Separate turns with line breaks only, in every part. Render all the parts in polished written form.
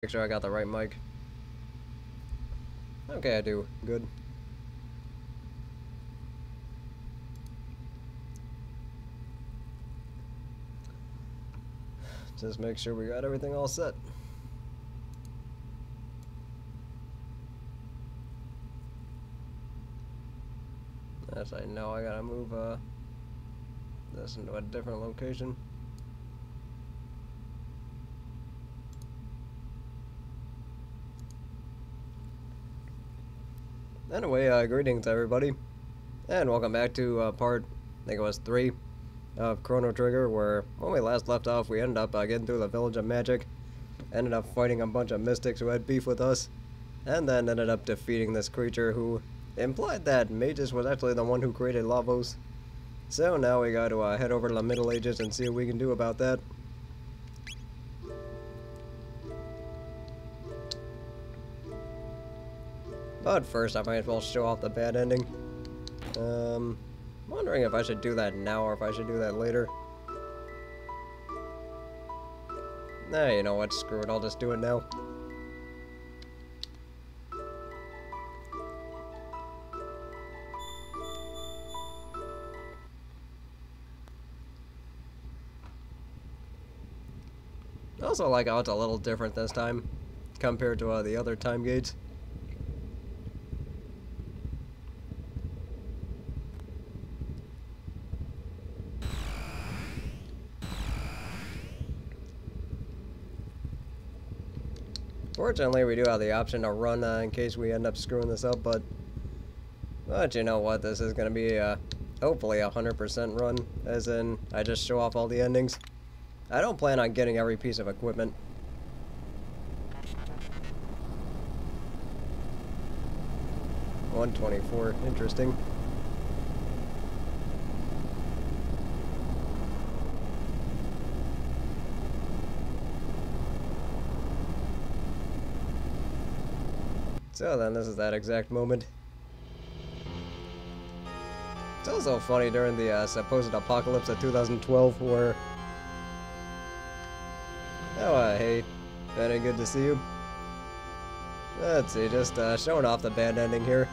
Make sure I got the right mic. Okay, I do. Good. Just make sure we got everything all set. As I know, I gotta move this into a different location. Anyway, greetings everybody, and welcome back to part, I think it was 3 of Chrono Trigger, where when we last left off, we ended up getting through the Village of Magic, ended up fighting a bunch of mystics who had beef with us, and then ended up defeating this creature who implied that Magus was actually the one who created Lavos. So now we got to head over to the Middle Ages and see what we can do about that. But first, I might as well show off the bad ending. Wondering if I should do that now or if I should do that later. Nah, you know what? Screw it. I'll just do it now. I also like how it's a little different this time compared to the other time gates. Fortunately, we do have the option to run in case we end up screwing this up, but you know what, this is going to be hopefully a 100% run, as in I just show off all the endings. I don't plan on getting every piece of equipment. $124, interesting. So then, this is that exact moment. It's also funny during the supposed apocalypse of 2012 where... Oh, hey, Benny, good to see you. Let's see, just showing off the bad ending here.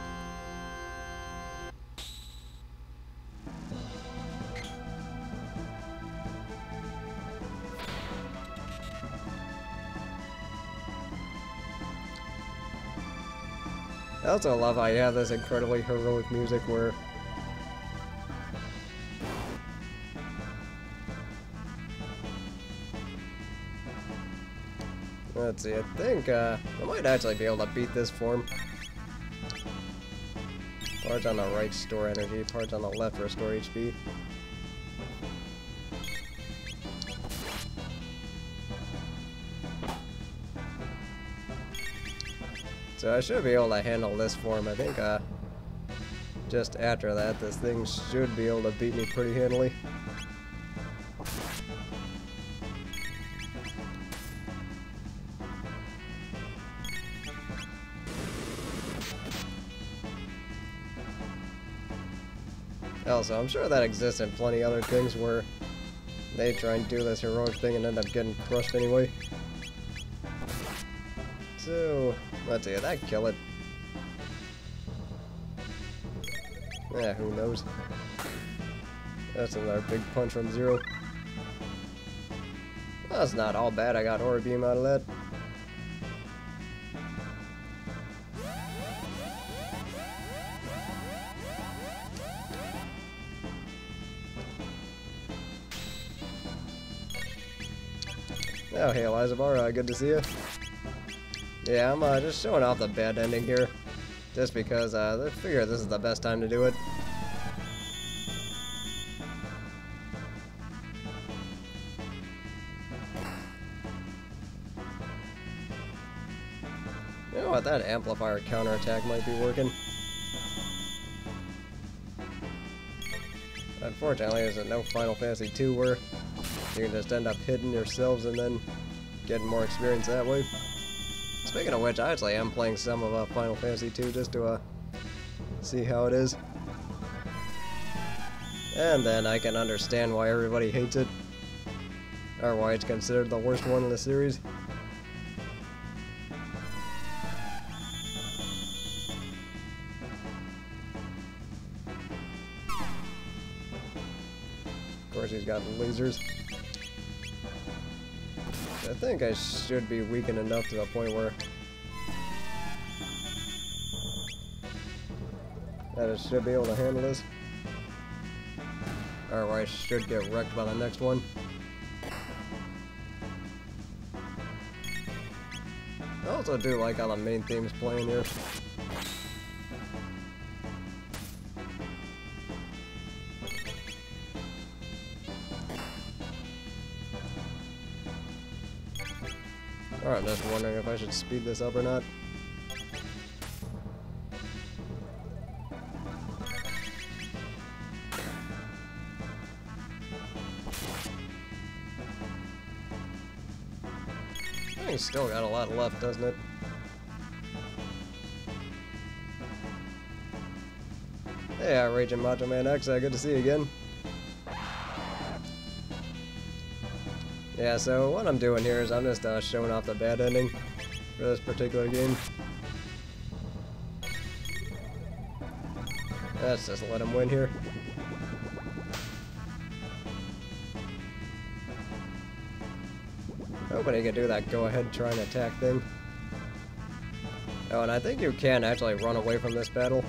I also love how you have this incredibly heroic music where... Let's see, I think I might actually be able to beat this form. Parts on the right store energy, parts on the left restore HP. So I should be able to handle this form. I think just after that, this thing should be able to beat me pretty handily. Also, I'm sure that exists in plenty other things where they try and do this heroic thing and end up getting crushed anyway. So, let's see, did that kill it? Yeah, who knows? That's another big punch from Zero. That's not all bad, I got Aura Beam out of that. Oh, hey Elizabeth, good to see you. Yeah, I'm just showing off the bad ending here, just because I figure this is the best time to do it. You know what, that amplifier counterattack might be working. Unfortunately, there's no Final Fantasy II where you can just end up hitting yourselves and then getting more experience that way. Speaking of which, I actually am playing some of Final Fantasy II just to see how it is. And then I can understand why everybody hates it. Or why it's considered the worst one in the series. course he's got lasers. I think I should be weakened enough to the point where that I should be able to handle this. Or I should get wrecked by the next one. I also do like how the main theme's playing here. Alright, I'm just wondering if I should speed this up or not. I think it's still got a lot left, doesn't it? Hey, Raging Macho Man X, good to see you again. Yeah, so what I'm doing here is I'm just showing off the bad ending for this particular game. Let's just let him win here. Hoping he can do that go-ahead try and attack thing. Oh, and I think you can actually run away from this battle.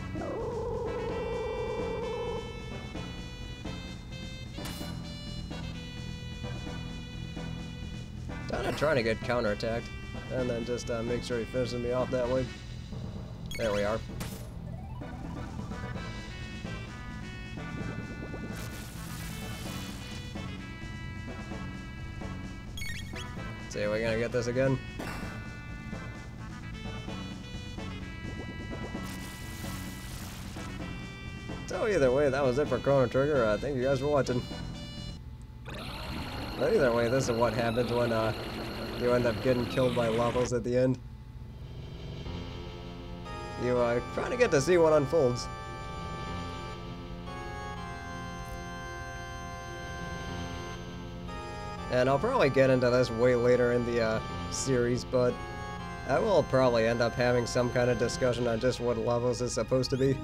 Kinda trying to get counterattacked, and then just make sure he finishes me off that way. There we are. See, we're gonna get this again. So either way, that was it for Chrono Trigger. Thank you guys for watching. But either way, this is what happens when you end up getting killed by Lavos at the end. You trying to get to see what unfolds. And I'll probably get into this way later in the series, but I will probably end up having some kind of discussion on just what Lavos is supposed to be.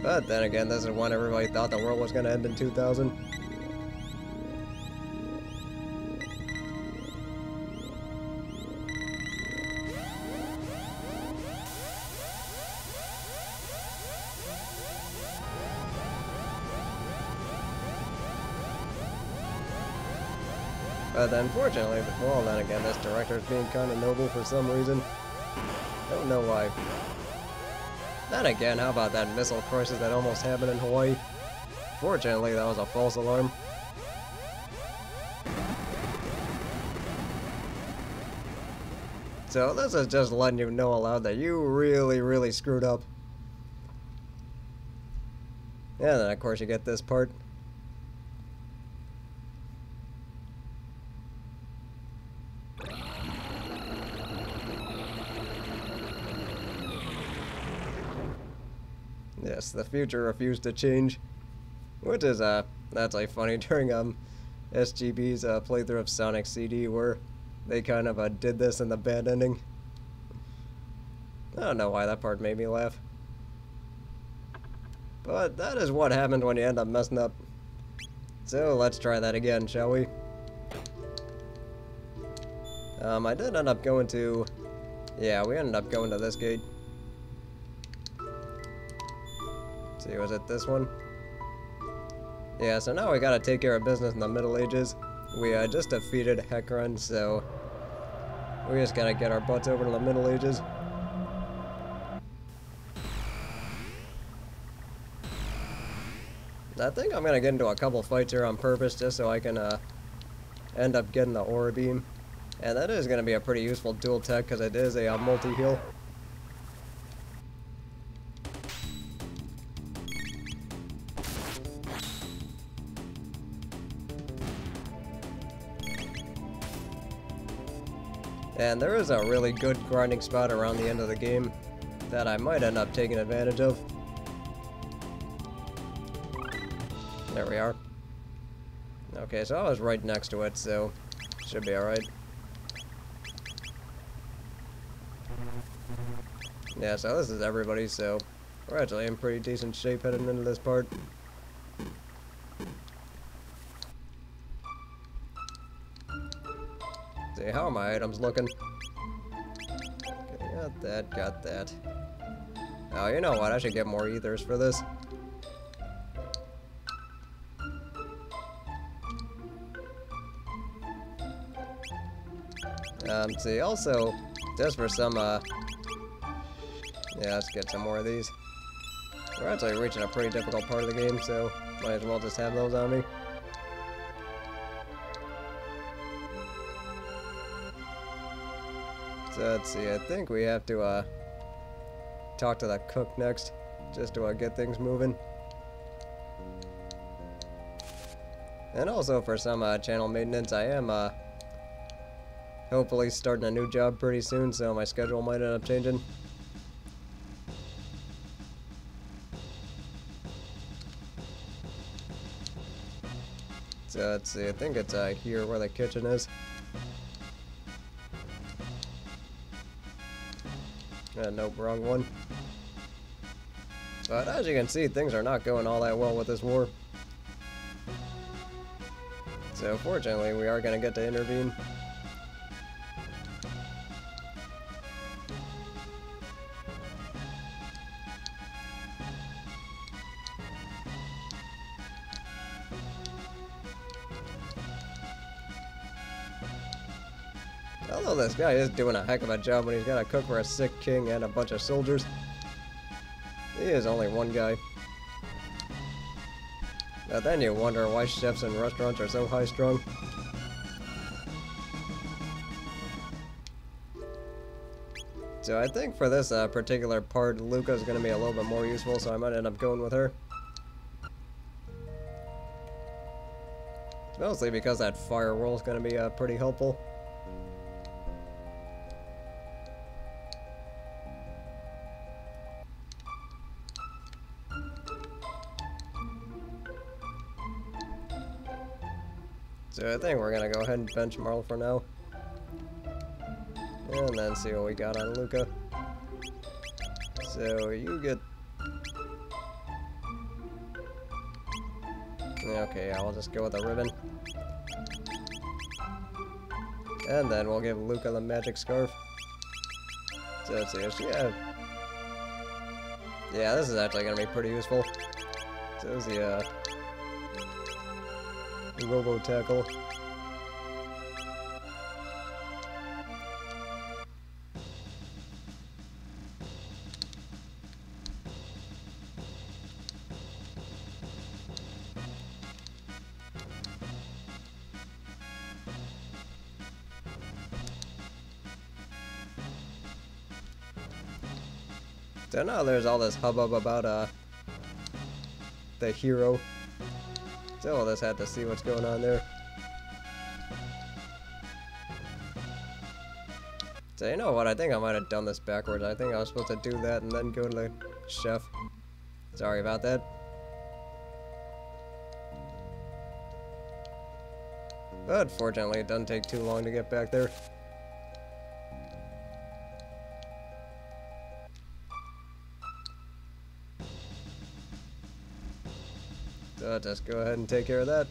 But then again, this is when everybody thought the world was going to end in 2000. But unfortunately, well then again, this director's being kind of noble for some reason. Don't know why. Then again, how about that missile crisis that almost happened in Hawaii? Fortunately, that was a false alarm. So this is just letting you know aloud that you really screwed up. And then of course you get this part. Yes, the future refused to change, which is that's like funny during SGB's playthrough of Sonic CD where they kind of did this in the bad ending. I don't know why that part made me laugh, but that is what happened when you end up messing up. So let's try that again, shall we? I did end up going to, yeah, we ended up going to this gate. See, was it this one? Yeah, so now we gotta take care of business in the Middle Ages. We just defeated Hecarim, so we just gotta get our butts over to the Middle Ages. I think I'm gonna get into a couple fights here on purpose just so I can end up getting the Aura Beam. And that is gonna be a pretty useful dual tech because it is a multi-heal. And there is a really good grinding spot around the end of the game that I might end up taking advantage of. There we are. Okay, so I was right next to it, so should be alright. Yeah, so this is everybody, so we're actually in pretty decent shape heading into this part. See, how are my items looking? Okay, got that, got that. Oh, you know what? I should get more ethers for this. See, also, just for some, yeah, let's get some more of these. We're actually reaching a pretty difficult part of the game, so might as well just have those on me. So let's see, I think we have to, talk to the cook next, just to, get things moving. And also for some, channel maintenance, I am, hopefully starting a new job pretty soon, so my schedule might end up changing. So let's see, I think it's here where the kitchen is. Nope, wrong one. But as you can see, things are not going all that well with this war. So fortunately, we are going to get to intervene. Although this guy is doing a heck of a job when he's got to cook for a sick king and a bunch of soldiers. He is only one guy. But then you wonder why chefs in restaurants are so high-strung. So I think for this particular part, Luca's going to be a little bit more useful, so I might end up going with her. Mostly because that fire roll is going to be pretty helpful. So I think we're going to go ahead and bench Marl for now. And then see what we got on Luca. So you get... Okay, I'll just go with a ribbon. And then we'll give Luca the magic scarf. So let's see if she had... Yeah, this is actually going to be pretty useful. So there's the Robo Tackle. So now there's all this hubbub about the hero. So we'll just have to see what's going on there. So you know what, I think I might have done this backwards. I think I was supposed to do that and then go to the chef. Sorry about that. But fortunately it doesn't take too long to get back there. So let's just go ahead and take care of that.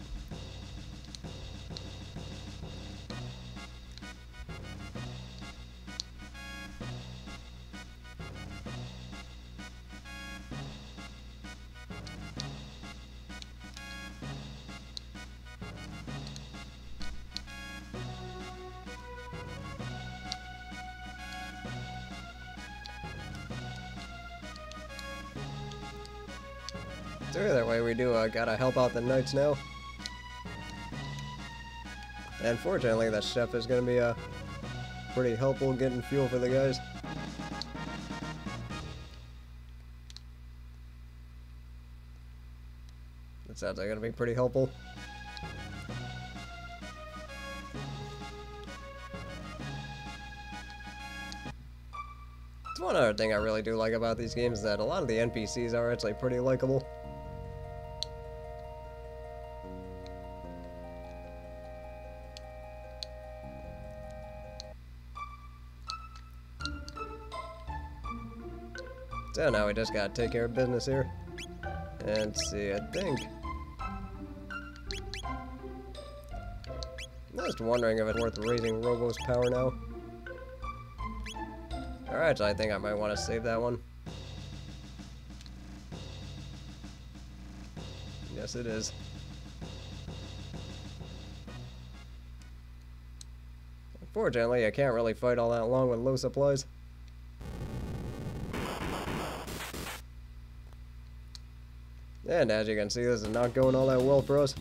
So either way, we do gotta help out the knights now. And fortunately, the chef is gonna be pretty helpful getting fuel for the guys. That sounds like gonna be pretty helpful. It's one other thing I really do like about these games is that a lot of the NPCs are actually pretty likable. So now we just gotta take care of business here. And see, I think... I'm just wondering if it's worth raising Robo's power now. Alright, so I think I might want to save that one. Yes, it is. Unfortunately, I can't really fight all that long with low supplies. And as you can see, this is not going all that well for us.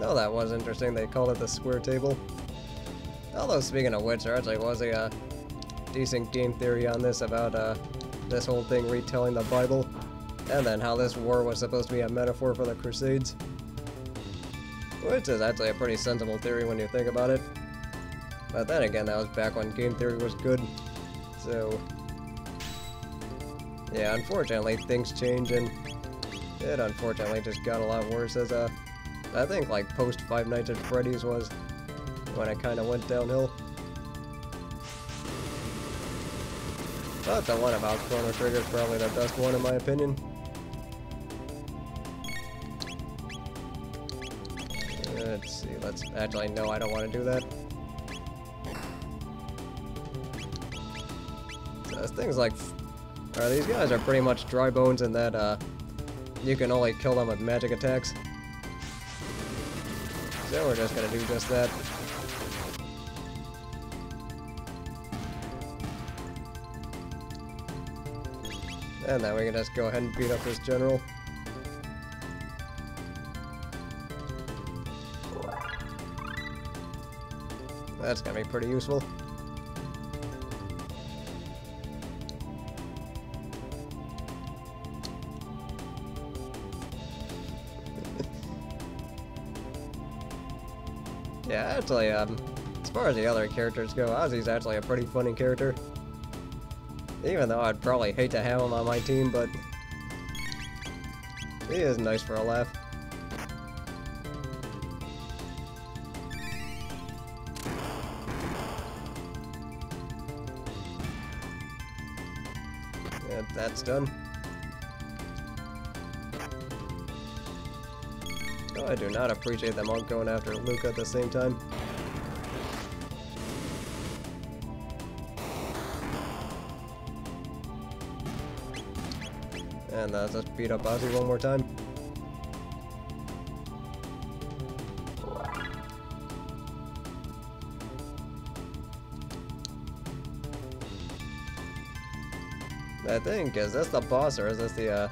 Oh, that was interesting. They called it the square table. Although, speaking of which, there actually was a decent game theory on this about this whole thing retelling the Bible, and then how this war was supposed to be a metaphor for the Crusades. Which is actually a pretty sensible theory when you think about it. But then again, that was back when game theory was good. So, yeah, unfortunately, things change, and it unfortunately just got a lot worse as I think like post Five Nights at Freddy's was when it kind of went downhill. But the one about Chrono Trigger is probably the best one in my opinion. Let's see, let's actually, no, I don't want to do that. So things like, these guys are pretty much dry bones in that you can only kill them with magic attacks. So we're just gonna do just that. And then we can just go ahead and beat up this general. That's gonna be pretty useful. Yeah, actually, as far as the other characters go, Ozzy's actually a pretty funny character. Even though I'd probably hate to have him on my team, but he is nice for a laugh. And that's done. Oh, I do not appreciate them all going after Luke at the same time. And let's just beat up Ozzy one more time. I think, is this the boss or is this the,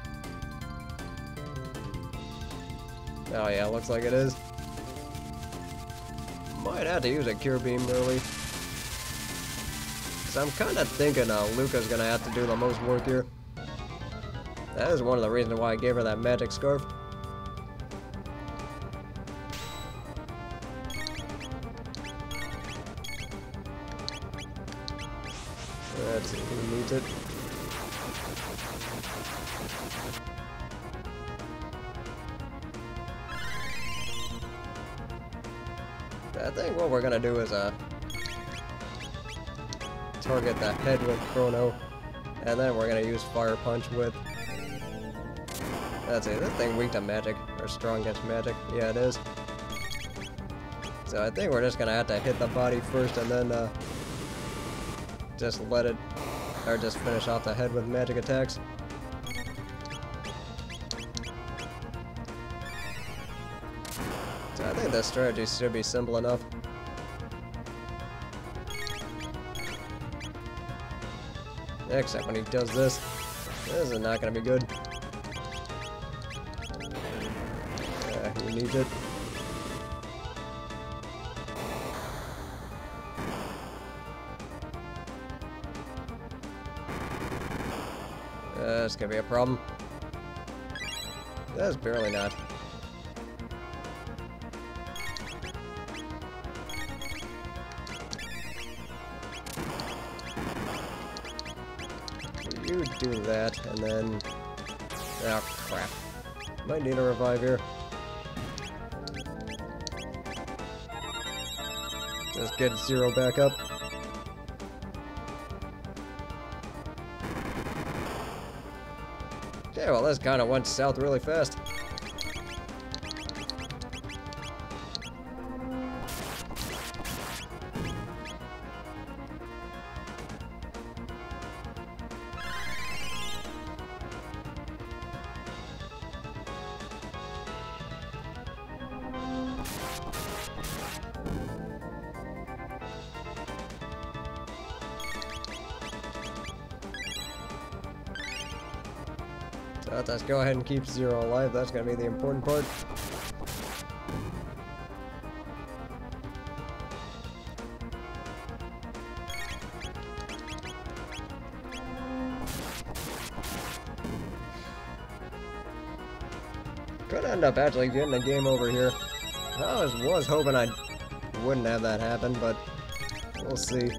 Oh yeah, looks like it is. Might have to use a Cure Beam early. So I'm kind of thinking Luca's gonna have to do the most work here. That is one of the reasons why I gave her that magic scarf. Let's see who needs it. I think what we're gonna do is target the head with Chrono, and then we're gonna use Fire Punch with. Let's see, this thing weak to magic, or strong against magic. Yeah, it is. So I think we're just gonna have to hit the body first, and then just let it, or just finish off the head with magic attacks. So I think this strategy should be simple enough. Except when he does this. This is not gonna be good. Who needs it? That's gonna be a problem. That's barely not. You do that, and then... Oh, crap. Might need a revive here. Just get Zero back up. Okay, well this kind of went south really fast. So let's go ahead and keep Zero alive. That's going to be the important part. Could end up actually getting a game over here. I was hoping I wouldn't have that happen, but we'll see.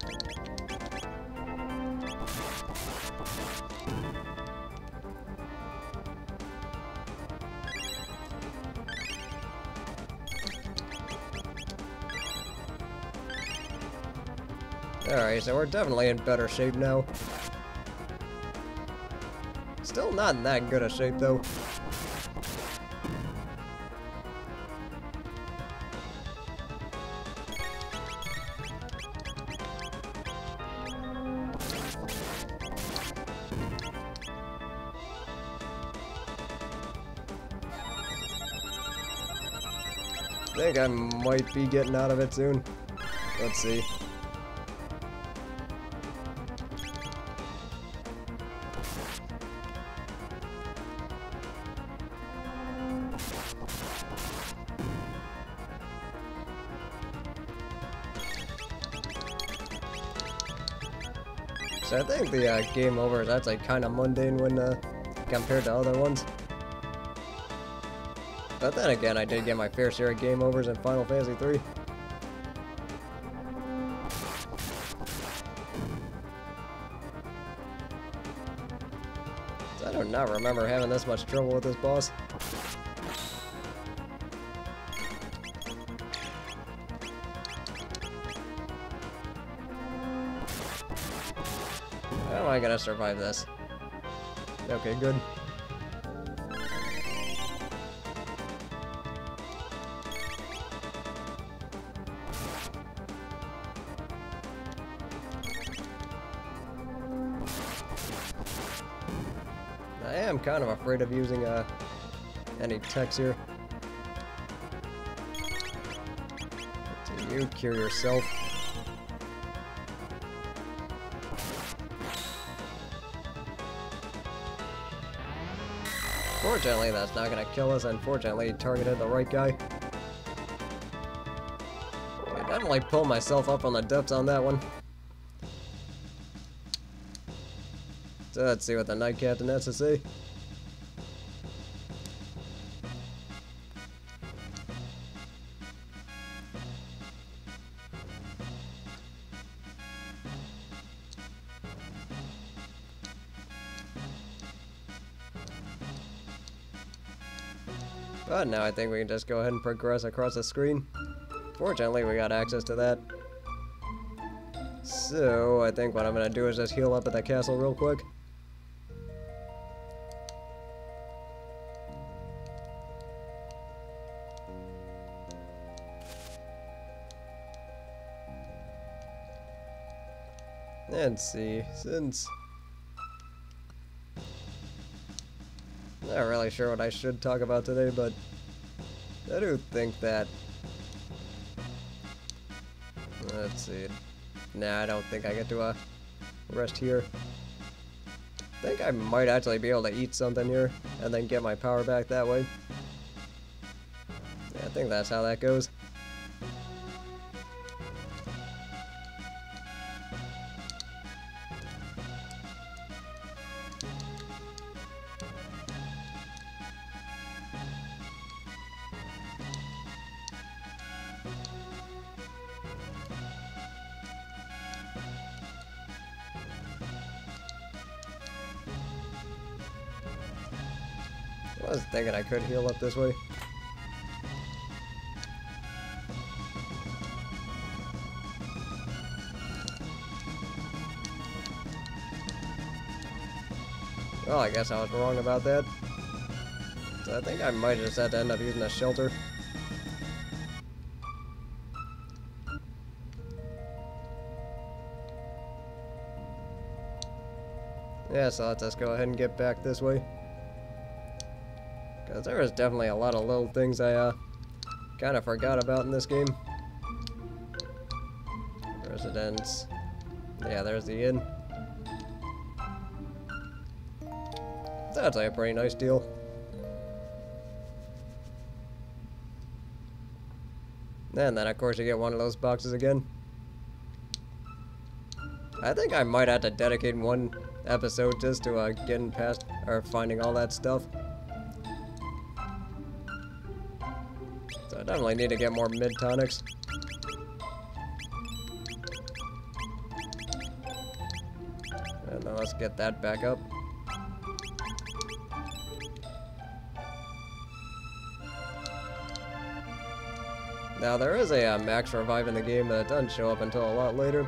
Alright, so we're definitely in better shape now. Still not in that good a shape though. I think I might be getting out of it soon. Let's see. So I think the game over is actually kind of mundane when compared to other ones. But then again, I did get my fair share of game overs in Final Fantasy 3. So I do not remember having this much trouble with this boss. How am I gonna survive this? Okay, good. I am kind of afraid of using any techs here. Do you cure yourself? Fortunately, that's not gonna kill us. Unfortunately, he targeted the right guy. I definitely pulled myself up on the depths on that one. So let's see what the Knight Captain has to say. But now I think we can just go ahead and progress across the screen. Fortunately, we got access to that. So I think what I'm gonna do is just heal up at the castle real quick. And see, since not really sure what I should talk about today, but I do think that, let's see, nah, I don't think I get to rest here. I think I might actually be able to eat something here and then get my power back that way. Yeah, I think that's how that goes. I was thinking I could heal up this way. Well, I guess I was wrong about that. So I think I might just have to end up using a shelter. Yeah, so let's just go ahead and get back this way. Because there was definitely a lot of little things I kind of forgot about in this game. Residence. Yeah, there's the inn. That's like a pretty nice deal. And then, of course, you get one of those boxes again. I think I might have to dedicate one episode just to getting past or finding all that stuff. So I definitely need to get more mid tonics. And then let's get that back up. Now there is a max revive in the game, but it doesn't show up until a lot later.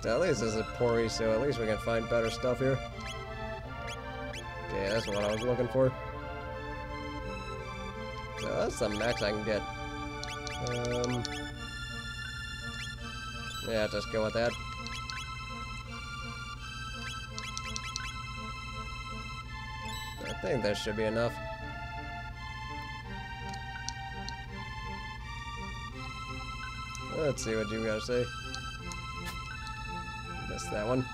So at least this is Pori, so at least we can find better stuff here. Okay, that's what I was looking for. So that's the max I can get. Yeah, just go with that. I think that should be enough. Let's see what you gotta say. Missed that one.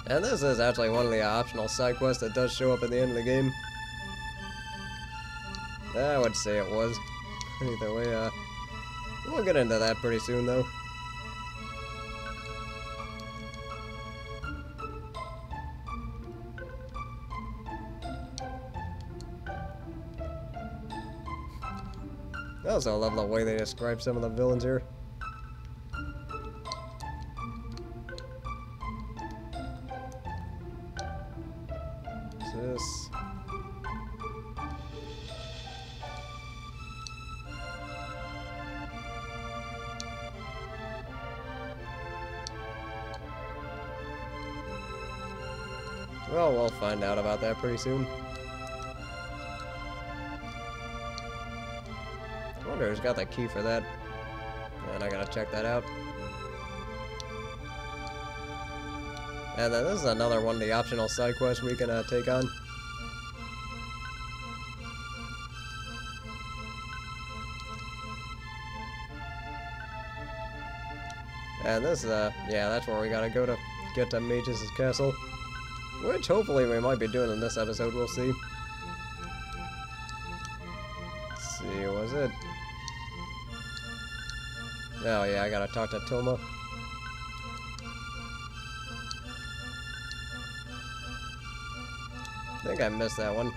And this is actually one of the optional side quests that does show up at the end of the game. I would say it was. Either way, we'll get into that pretty soon, though. I also love the way they describe some of the villains here. This. Well, we'll find out about that pretty soon. I wonder who's got the key for that. And I gotta check that out. And then this is another one of the optional side quests we can take on. And this, yeah, that's where we gotta go to get to Magus' castle. Which hopefully we might be doing in this episode, we'll see. Let's see, was it? Oh yeah, I gotta talk to Toma. I think I missed that one.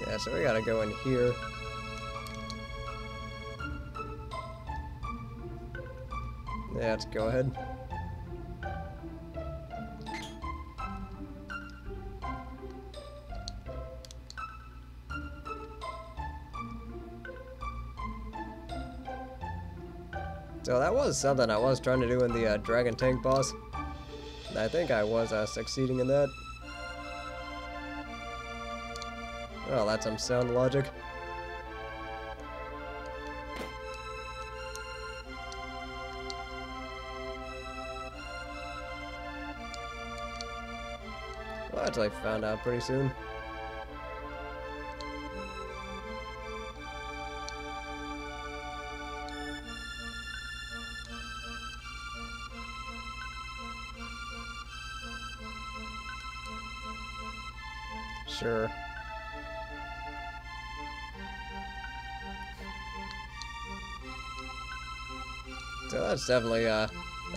Yeah, so we gotta go in here. Yeah, let's go ahead. So that was something I was trying to do in the Dragon Tank boss. And I think I was succeeding in that. Well, that's some sound logic. We'll actually find out pretty soon. Sure. So that's definitely a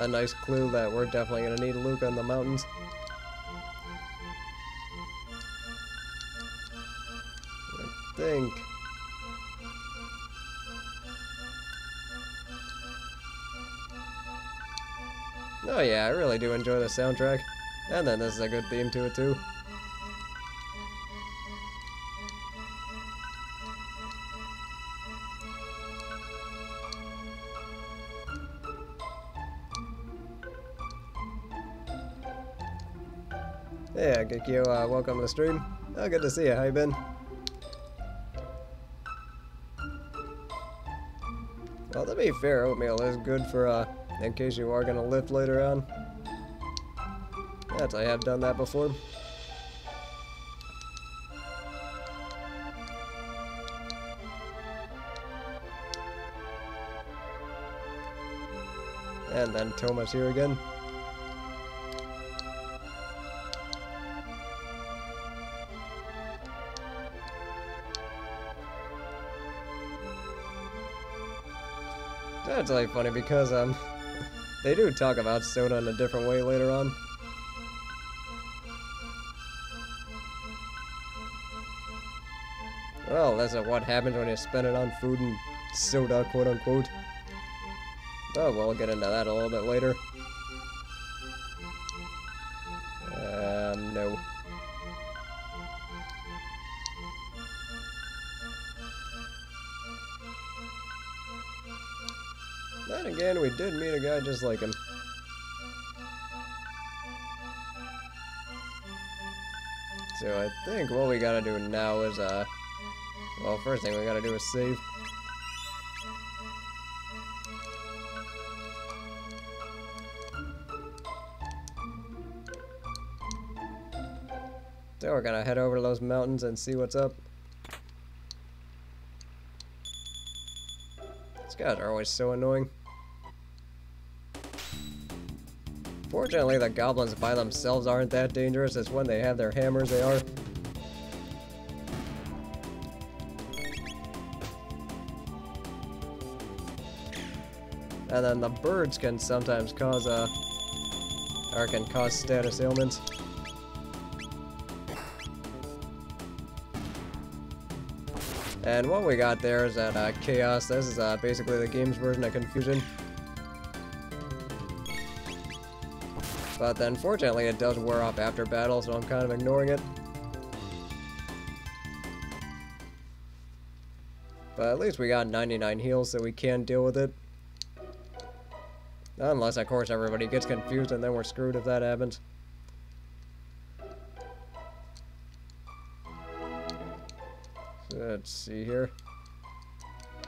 nice clue that we're definitely going to need Luca in the mountains. I think. Oh yeah, I really do enjoy the soundtrack. And then this is a good theme to it too. Yeah, Gekio, welcome to the stream. Oh, good to see you. How you been? Well, to be fair, oatmeal is good for, in case you are gonna lift later on. Yes, I have done that before. And then Thomas here again. That's like funny because they do talk about soda in a different way later on. Well, that's what happens when you spend it on food and soda, quote unquote. Oh, we'll get into that a little bit later. No. Then again, we did meet a guy just like him. So I think what we gotta do now is, well, first thing we gotta do is save. So we're gonna head over to those mountains and see what's up. These guys are always so annoying. Fortunately, the goblins by themselves aren't that dangerous. It's when they have their hammers they are. And then the birds can sometimes cause, or can cause status ailments. And what we got there is that Chaos. This is basically the game's version of Confusion. But then, fortunately, it does wear off after battle, so I'm kind of ignoring it. But at least we got 99 heals, so we can deal with it. Unless, of course, everybody gets confused, and then we're screwed if that happens. So let's see here.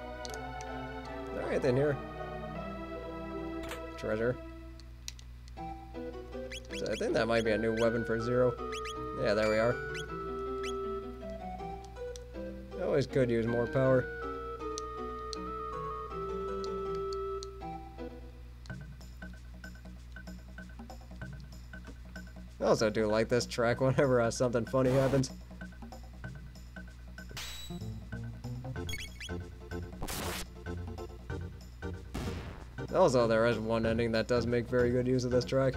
Is there anything here? Treasure. I think that might be a new weapon for Zero. Yeah, there we are. Always could use more power. I also do like this track whenever something funny happens. Also, there is one ending that does make very good use of this track.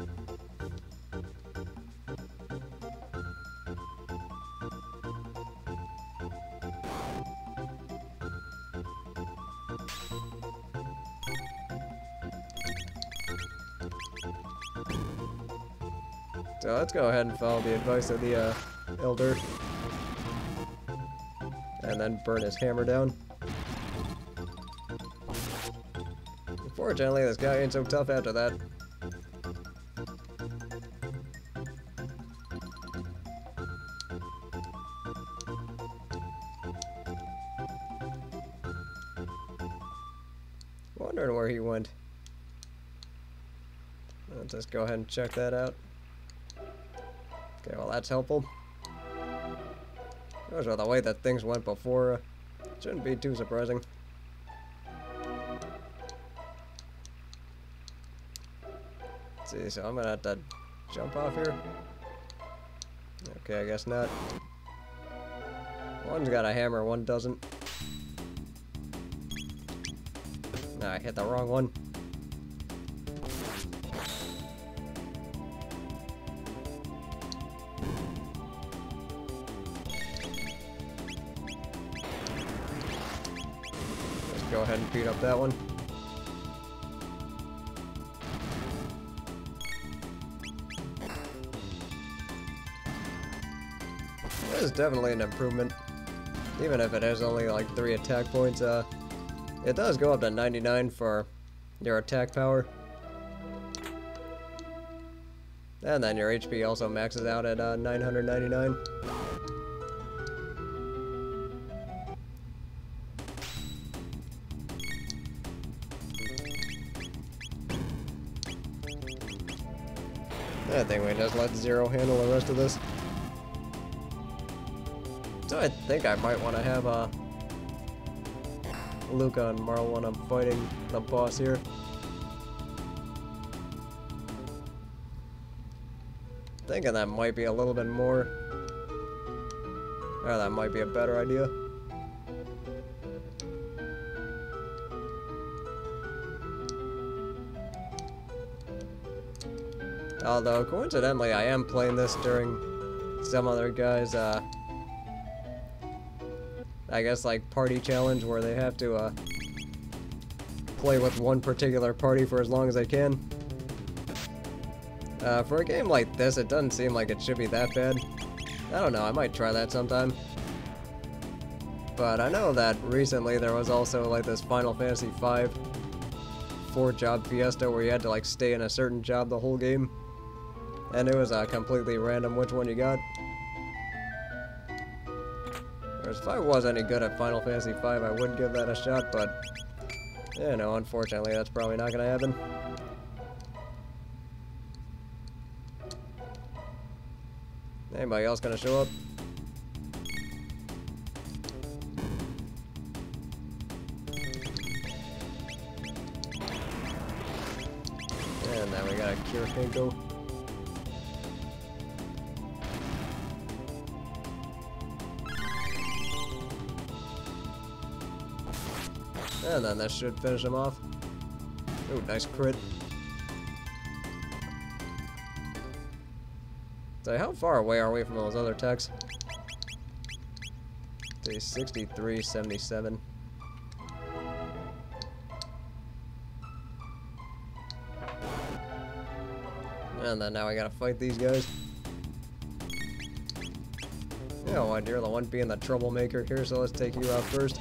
So let's go ahead and follow the advice of the Elder. And then burn his hammer down. Unfortunately, this guy ain't so tough after that. Wondering where he went. Let's just go ahead and check that out. Okay, well that's helpful. Those are the way that things went before. Shouldn't be too surprising. Let's see, so I'm gonna have to jump off here. Okay, I guess not. One's got a hammer, one doesn't. Nah, I hit the wrong one. Go ahead and beat up that one. is definitely an improvement. Even if it has only like 3 attack points, it does go up to 99 for your attack power. And then your HP also maxes out at 999. I think we just let Zero handle the rest of this. So I think I might want to have Luca and Marl when I'm fighting the boss here. Thinking that might be a little bit more, or that might be a better idea. Although, coincidentally, I am playing this during some other guys' I guess like party challenge where they have to play with one particular party for as long as they can. For a game like this, it doesn't seem like it should be that bad. I don't know, I might try that sometime. But I know that recently there was also like this Final Fantasy V 4-job fiesta where you had to like stay in a certain job the whole game. And it was completely random which one you got. Whereas if I was any good at Final Fantasy V, I would give that a shot, but you know, unfortunately that's probably not gonna happen. Anybody else gonna show up? And then we got a Cure Pinko. And then that should finish him off. Ooh, nice crit. So how far away are we from those other techs? Say 63, 77. And then now I gotta fight these guys. You know what, you're the one being the troublemaker here, so let's take you out first.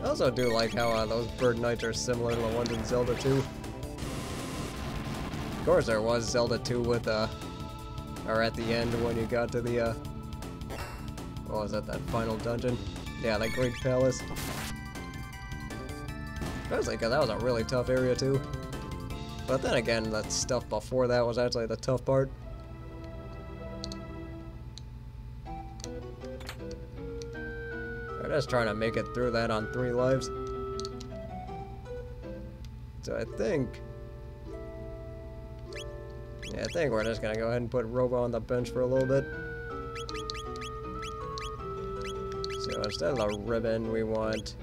I also do like how those bird knights are similar to the ones in Zelda 2. Of course there was Zelda 2 with, or at the end when you got to the, what was that final dungeon? Yeah, that Great Palace. Especially because that was a really tough area too. But then again, that stuff before that was actually the tough part. We're just trying to make it through that on 3 lives. So I think we're just gonna go ahead and put Robo on the bench for a little bit. So instead of the ribbon, we want,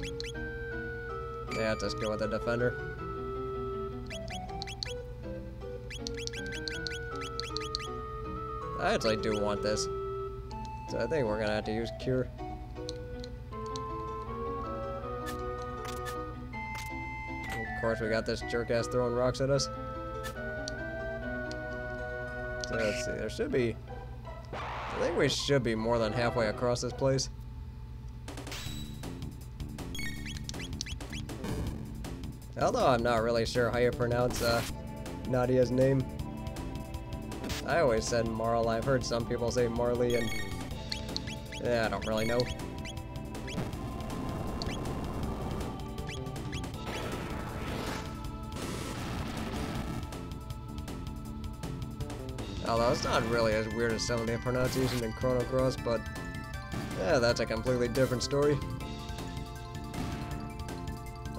yeah, just go with the defender. I actually do want this. So I think we're gonna have to use Cure. Of course, we got this jerk-ass throwing rocks at us. So let's see, there should be, I think we should be more than halfway across this place. Although I'm not really sure how you pronounce Nadia's name. I always said Marl. I've heard some people say Marley, and yeah, I don't really know. Although it's not really as weird as some of the pronunciations in Chrono Cross, but yeah, that's a completely different story.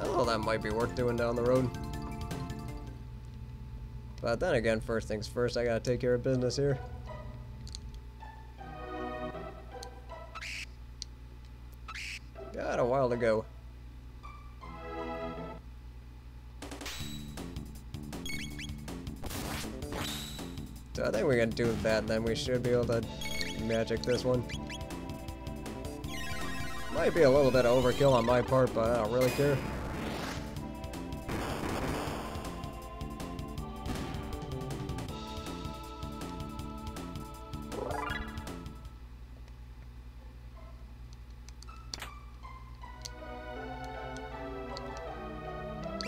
Oh, that might be worth doing down the road. But then again, first things first, I gotta take care of business here. Got a while to go. So I think we can do that, and then we should be able to magic this one. Might be a little bit of overkill on my part, but I don't really care.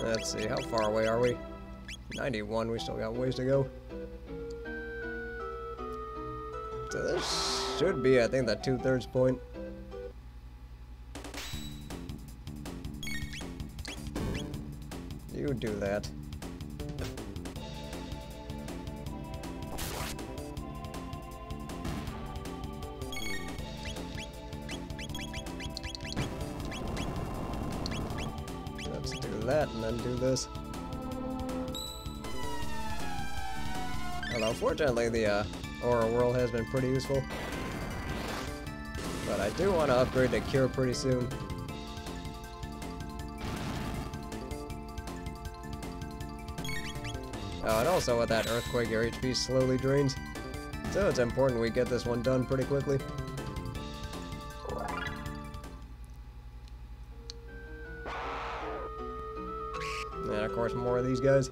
Let's see, how far away are we? 91, we still got ways to go. So this should be, I think, the 2/3 point. You do that. Let's do that and then do this. Although, fortunately, the Aura Whirl has been pretty useful. But I do want to upgrade to Cure pretty soon. Oh, and also with that Earthquake, your HP slowly drains. So it's important we get this one done pretty quickly. And of course, more of these guys.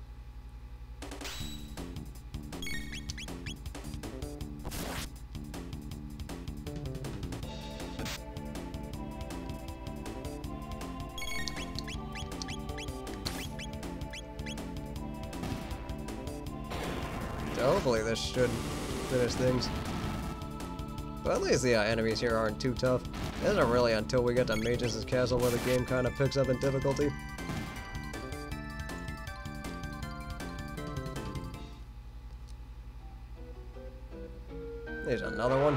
So hopefully this should finish things. But at least the enemies here aren't too tough. It isn't really until we get to Magus' Castle where the game kind of picks up in difficulty. There's another one.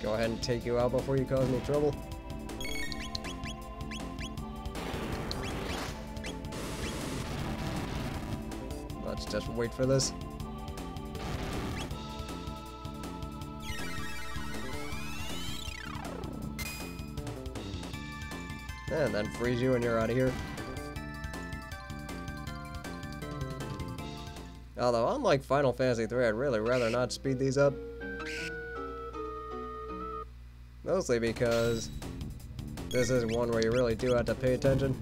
Go ahead and take you out before you cause me trouble. Let's just wait for this. And then freeze you and you're out of here. Although, unlike Final Fantasy III, I'd really rather not speed these up. Mostly because this is one where you really do have to pay attention.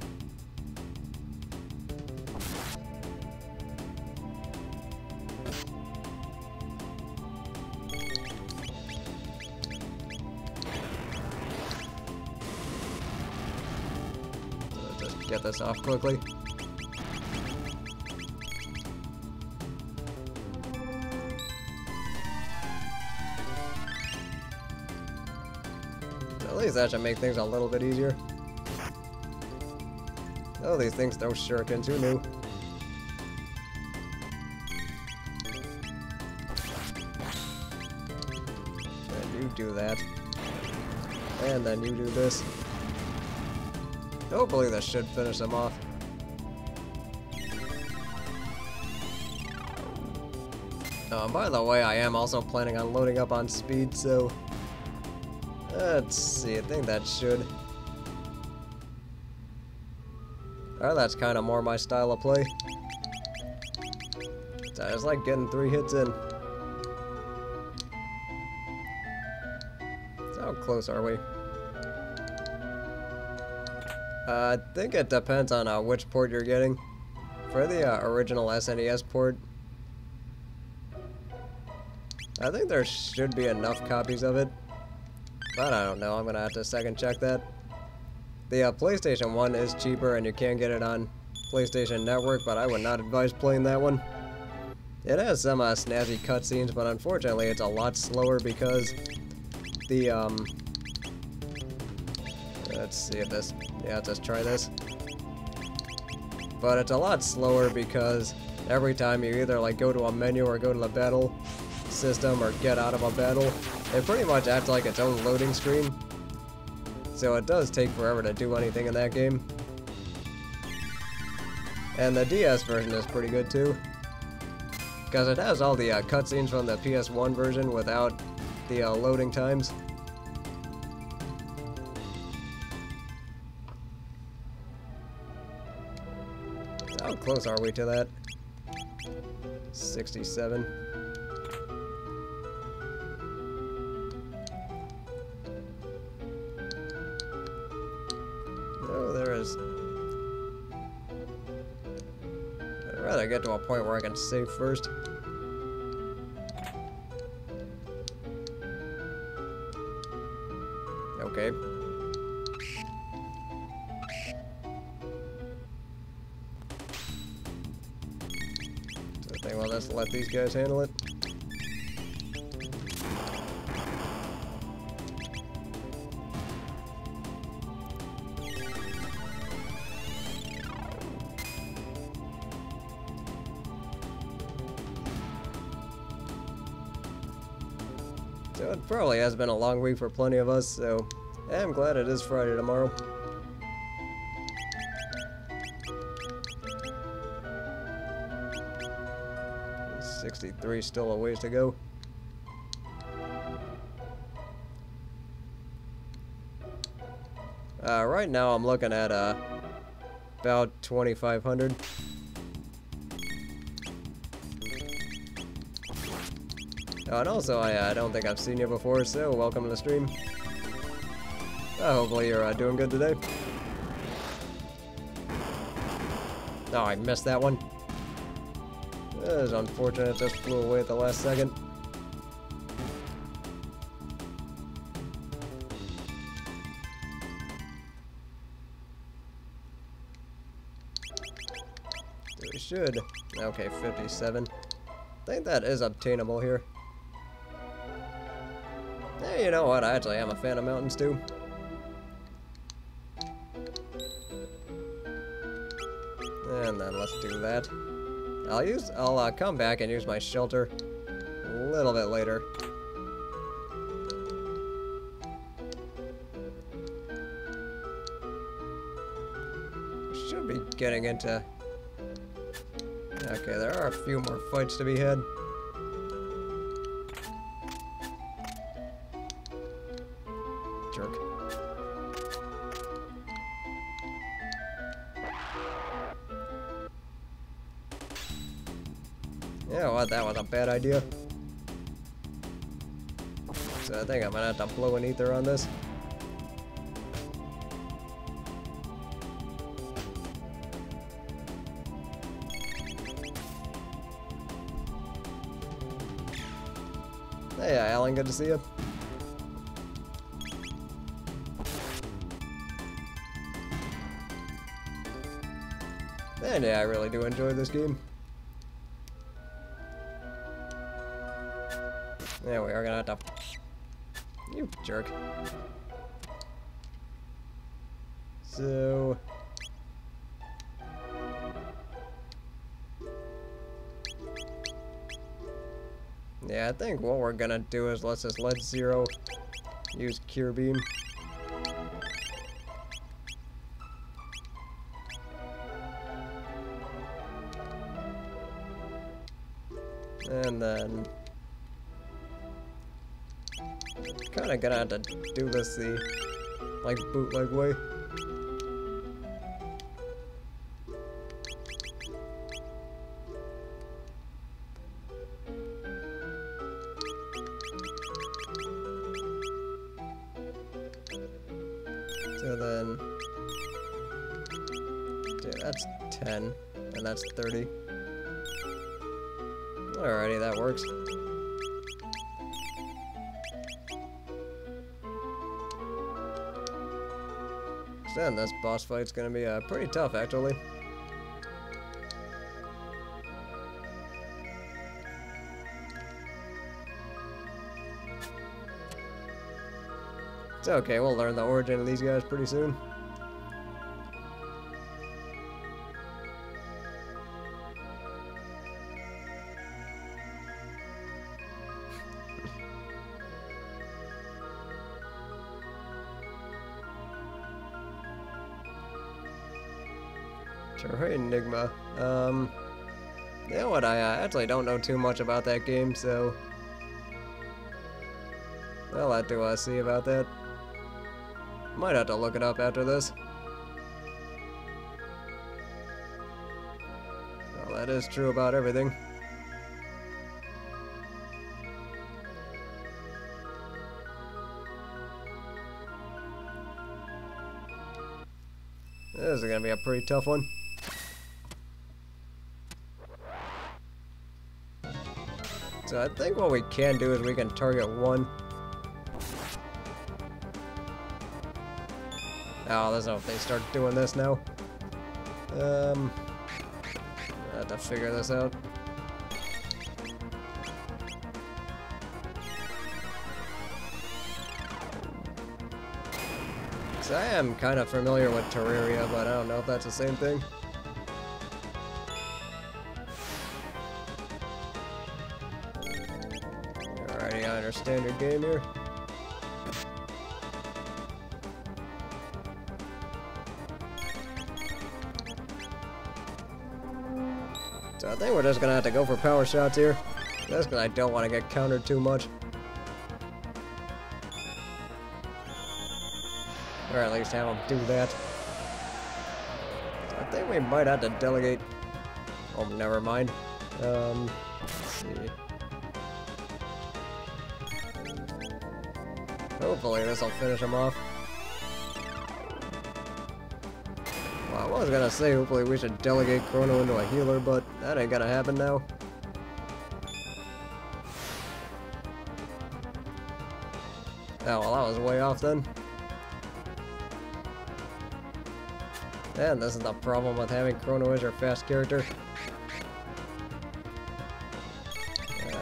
So just get this off quickly. At least that should make things a little bit easier. Oh, these things throw shurikens, who knew? And you do that. And then you do this. Hopefully this should finish them off. By the way, I am also planning on loading up on speed, so... Let's see, I think that should. Alright, that's kind of more my style of play. So I just like getting 3 hits in. So how close are we? I think it depends on which port you're getting. For the original SNES port, I think there should be enough copies of it. But I don't know, I'm gonna have to second check that. The PlayStation 1 is cheaper and you can get it on PlayStation Network, but I would not advise playing that one. It has some snazzy cutscenes, but unfortunately it's a lot slower because the, let's see if this, yeah, let's just try this. But it's a lot slower because every time you either like go to a menu or go to the battle system or get out of a battle, it pretty much acts like its own loading screen. So it does take forever to do anything in that game. And the DS version is pretty good too, because it has all the cutscenes from the PS1 version without the loading times. So how close are we to that? 67. No, there is. I'd rather get to a point where I can save first. we'll just let these guys handle it. So it probably has been a long week for plenty of us, so I'm glad it is Friday tomorrow. $63, still a ways to go. Right now I'm looking at about 2,500. Oh, and also, I don't think I've seen you before, so welcome to the stream. Hopefully you're doing good today. Oh, I missed that one. That is unfortunate, it just flew away at the last second. We should. Okay, 57. I think that is obtainable here. Hey, you know what? I actually am a fan of mountains too. And then let's do that. I'll come back and use my shelter a little bit later. Should be getting into... Okay, there are a few more fights to be had. Jerk. Yeah, what? That was a bad idea. So I think I'm gonna have to blow an ether on this. Hey, Alan, good to see you. And yeah, I really do enjoy this game. Yeah, we are gonna have to... You jerk. So... Yeah, I think what we're gonna do is let's just let Zero use Cure Beam. And then... Kinda gonna have to do this the, like, bootleg way. So then... Dude, that's 10, and that's 30. Alrighty, that works. Then this boss fight's gonna be pretty tough, actually. It's okay, we'll learn the origin of these guys pretty soon. Sure, Enigma. You know what, I actually don't know too much about that game, so... I'll have to see about that. Might have to look it up after this. Well, that is true about everything. This is gonna be a pretty tough one. So I think what we can do is we can target one. Oh, let's hope they start doing this now. I have to figure this out. So I am kind of familiar with Terraria, but I don't know if that's the same thing. Alrighty, I understand your game here. So I think we're just gonna have to go for power shots here. That's because I don't want to get countered too much. Or at least have him do that. So I think we might have to delegate. Oh, never mind. Let's see. Hopefully this will finish him off. Well, I was gonna say hopefully we should delegate Chrono into a healer, but that ain't gonna happen now. Oh, well, that was way off then. And this is the problem with having Chrono as your fast character.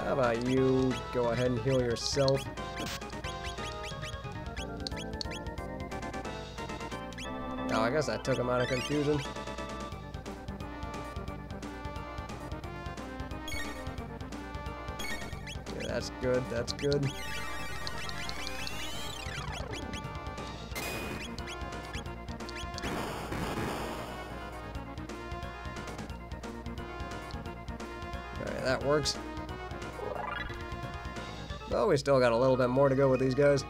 How about you go ahead and heal yourself? Oh, I guess that took him out of confusion. Okay, that's good, that's good. That works. Well, we still got a little bit more to go with these guys.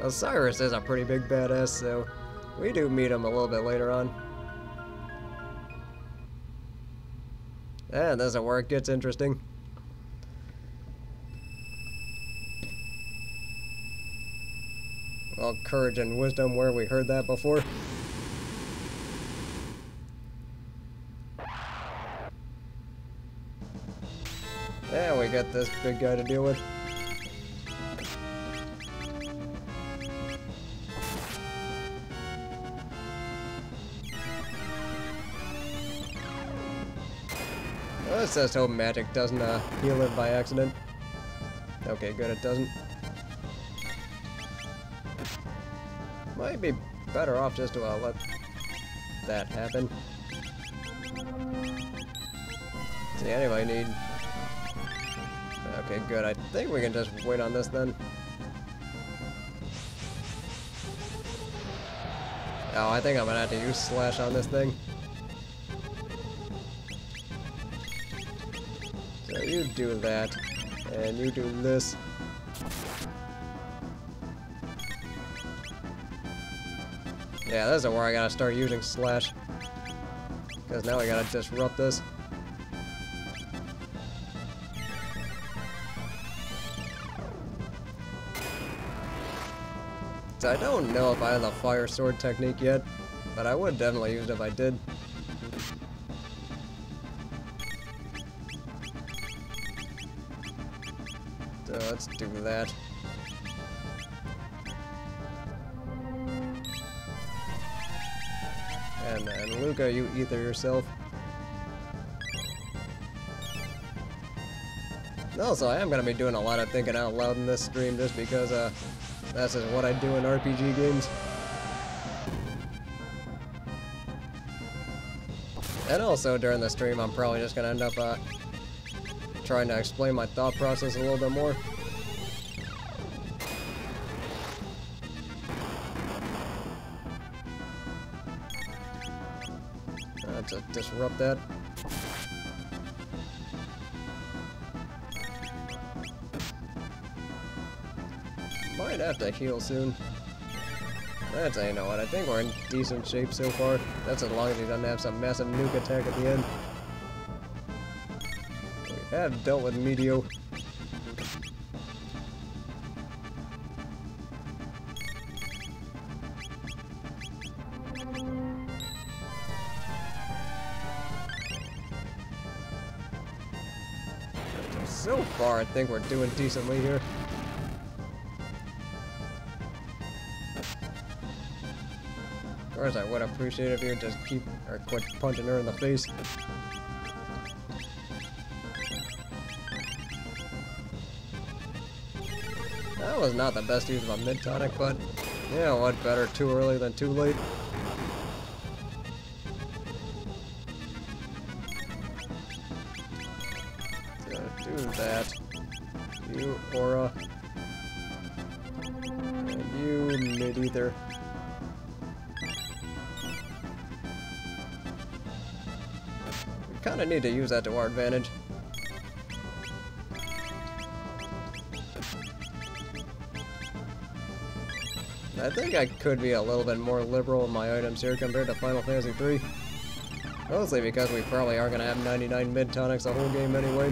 Osiris is a pretty big badass, so we do meet him a little bit later on. And this is where it gets interesting. Well, courage and wisdom, where we heard that before. And we got this big guy to deal with. Let's just hope magic doesn't heal it by accident. Okay, good, it doesn't. Might be better off just to let that happen. See, anyway, need... Okay, good. I think we can just wait on this then. Oh, I think I'm gonna have to use Slash on this thing. So you do that, and you do this. Yeah, this is where I gotta start using Slash. Because now we gotta disrupt this. So I don't know if I have the Fire Sword technique yet, but I would definitely use it if I did. So let's do that. And Luca, you ether yourself. Also, I am going to be doing a lot of thinking out loud in this stream just because that's just what I do in RPG games. And also during the stream, I'm probably just going to end up trying to explain my thought process a little bit more. To disrupt that. Might have to heal soon. That's, you know what, I think we're in decent shape so far. That's as long as he doesn't have some massive nuke attack at the end. We have dealt with Meteor. So far, I think we're doing decently here. Of course, I would appreciate it if you would just keep or quit punching her in the face. That was not the best use of a mid-tonic, but yeah, what better too early than too late. So do that. You Aura. And you Mid-Ether. We kinda need to use that to our advantage. I think I could be a little bit more liberal in my items here compared to Final Fantasy III. Mostly because we probably are going to have 99 mid-tonics the whole game anyway.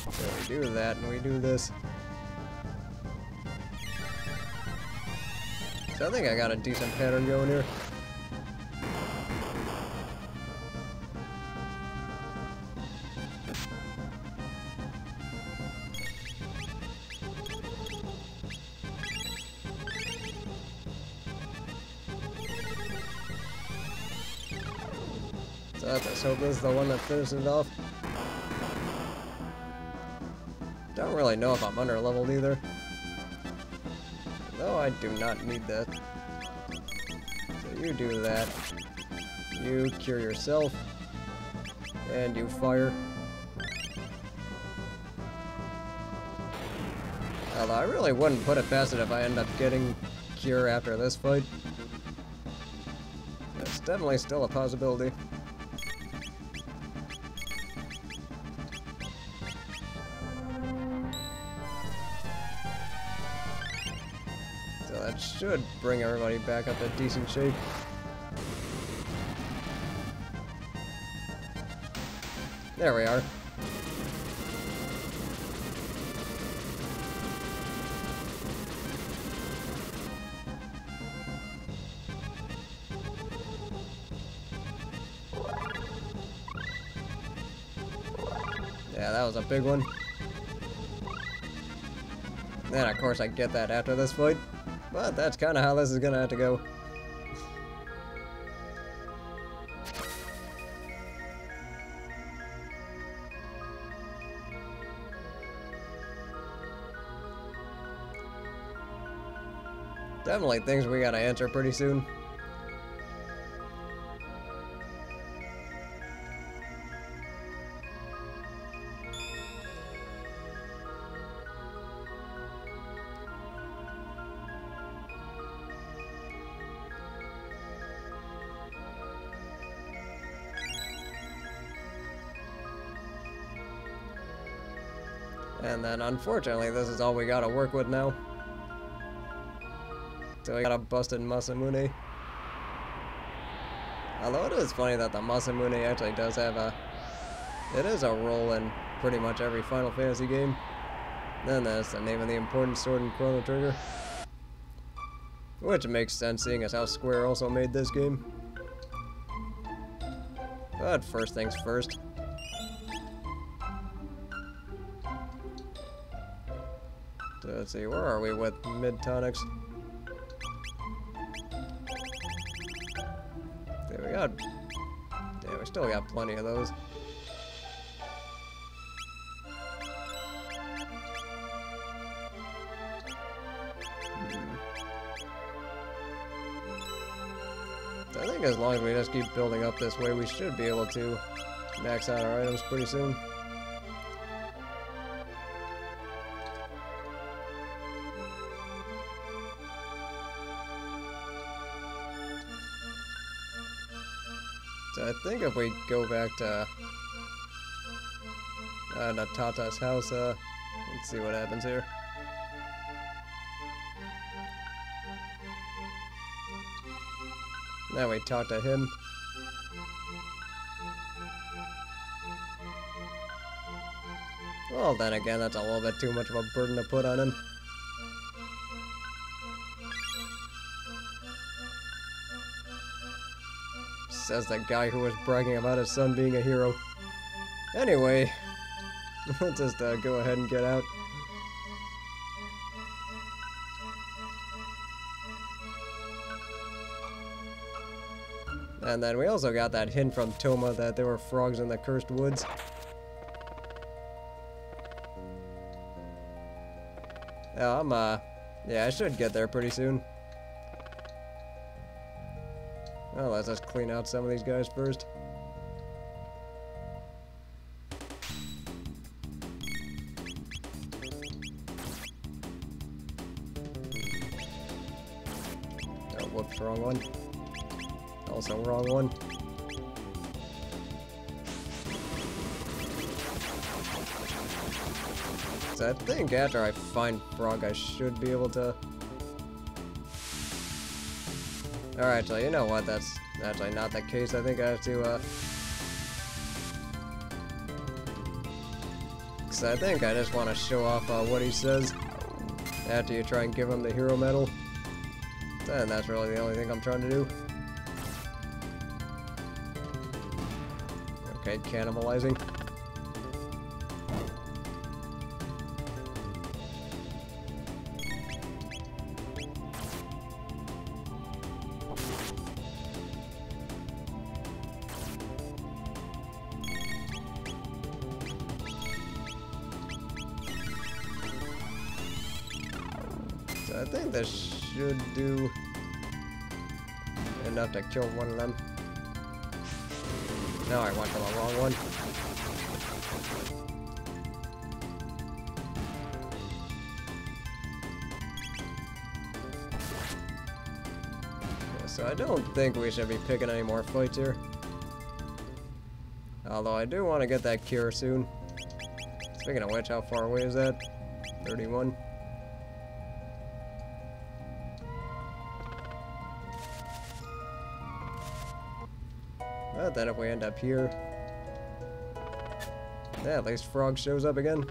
So we do that and we do this. So I think I got a decent pattern going here. So let's hope this is the one that finishes it off. Don't really know if I'm under leveled either. Though I do not need that. So you do that. You cure yourself. And you fire. Although I really wouldn't put it past it if I end up getting cure after this fight. It's definitely still a possibility. So that should bring everybody back up to decent shape. There we are. Yeah, that was a big one. And of course I get that after this fight. But that's kind of how this is going to have to go. Definitely things we gotta answer pretty soon. And then unfortunately this is all we gotta work with now. So we got a busted Masamune. Although it is funny that the Masamune actually does have a... It is a role in pretty much every Final Fantasy game. Then that's the name of the important sword in Chrono Trigger. Which makes sense seeing as how Square also made this game. But first things first. So let's see, where are we with mid-tonics? There we got... Yeah, we still got plenty of those. So I think as long as we just keep building up this way, we should be able to max out our items pretty soon. So I think if we go back to Tata's house, let's see what happens here. Now we talk to him. Well, then again, that's a little bit too much of a burden to put on him. Says the guy who was bragging about his son being a hero. Anyway, let's just go ahead and get out. And then we also got that hint from Toma that there were frogs in the cursed woods. Yeah, yeah, I should get there pretty soon. Well, let's just clean out some of these guys first. Oh, whoops, wrong one. Also wrong one. So I think after I find frog, I should be able to... Alright, so you know what, that's actually not the case. I think I have to, Cause I think I just want to show off what he says after you try and give him the hero medal. And that's really the only thing I'm trying to do. Okay, cannibalizing. So I think this should do enough to kill one of them. No, I went for the wrong one. Yeah, so I don't think we should be picking any more fights here. Although I do want to get that cure soon. Speaking of which, how far away is that? 31. But then if we end up here... Yeah, at least Frog shows up again.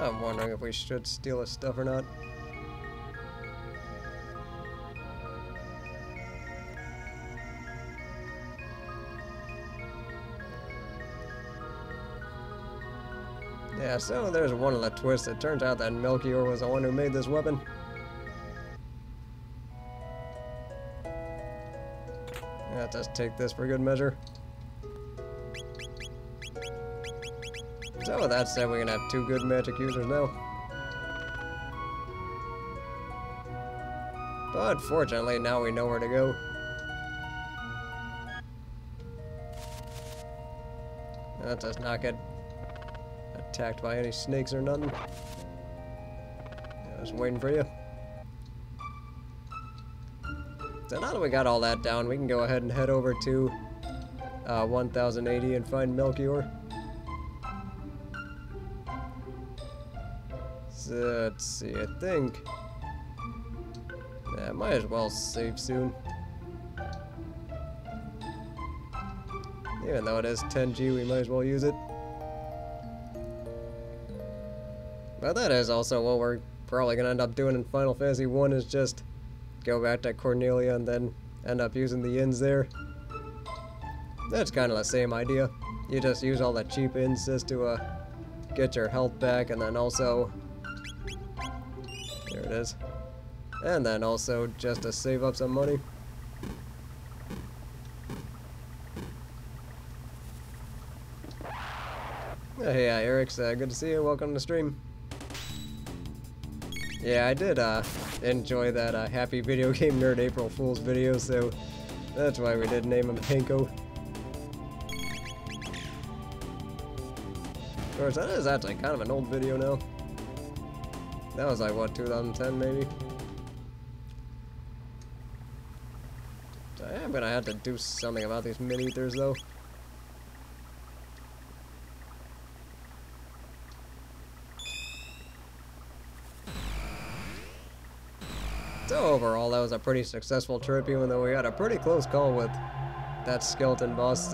I'm wondering if we should steal his stuff or not. Yeah, so there's one of the twists. It turns out that Melchior was the one who made this weapon. Yeah, just take this for good measure. So with that said, we're gonna have 2 good magic users now. But fortunately, now we know where to go. That does not get attacked by any snakes or nothing. I was waiting for you. So now that we got all that down, we can go ahead and head over to 1080 and find Melchior. So, let's see, I think... Yeah, might as well save soon. Even though it is 10G, we might as well use it. But that is also what we're probably going to end up doing in Final Fantasy 1, is just go back to Cornelia and then end up using the inns there. That's kind of the same idea. You just use all the cheap inns just to get your health back, and then also... There it is. And then also just to save up some money. Hey, Eric's good to see you. Welcome to the stream. Yeah, I did enjoy that Happy Video Game Nerd April Fool's video, so that's why we did name him Hanko. Of course, that is actually kind of an old video now. That was like, what, 2010 maybe? So I am gonna have to do something about these mini-eaters though. So overall, that was a pretty successful trip, even though we had a pretty close call with that skeleton boss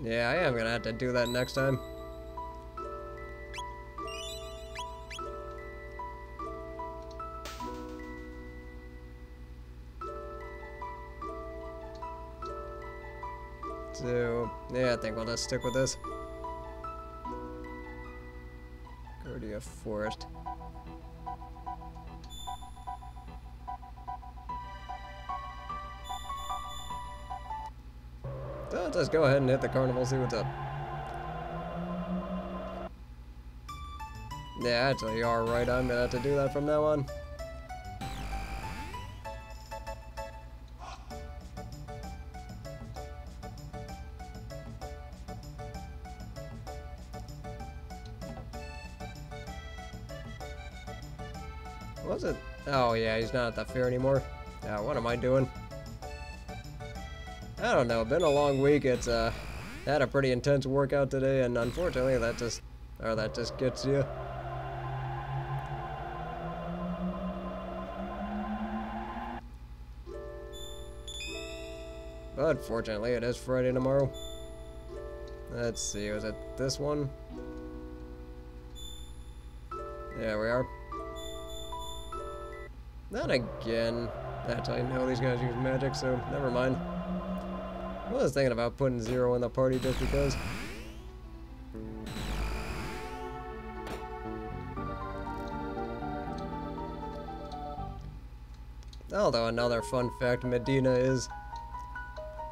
Yeah, I am gonna have to do that next time. So, yeah, I think we'll just stick with this. Gordia Forest. So, just go ahead and hit the carnival, see what's up. Yeah, actually, you are right. I'm gonna have to do that from now on. Was it? Oh, yeah, he's not at the fair anymore. What am I doing? I don't know. Been a long week. It's had a pretty intense workout today, and unfortunately, that just gets you. But fortunately, it is Friday tomorrow. Let's see. Was it this one? Yeah, we are. Not again. Actually, no, these guys use magic, so never mind. I was thinking about putting 0 in the party just because. Although another fun fact, Medina is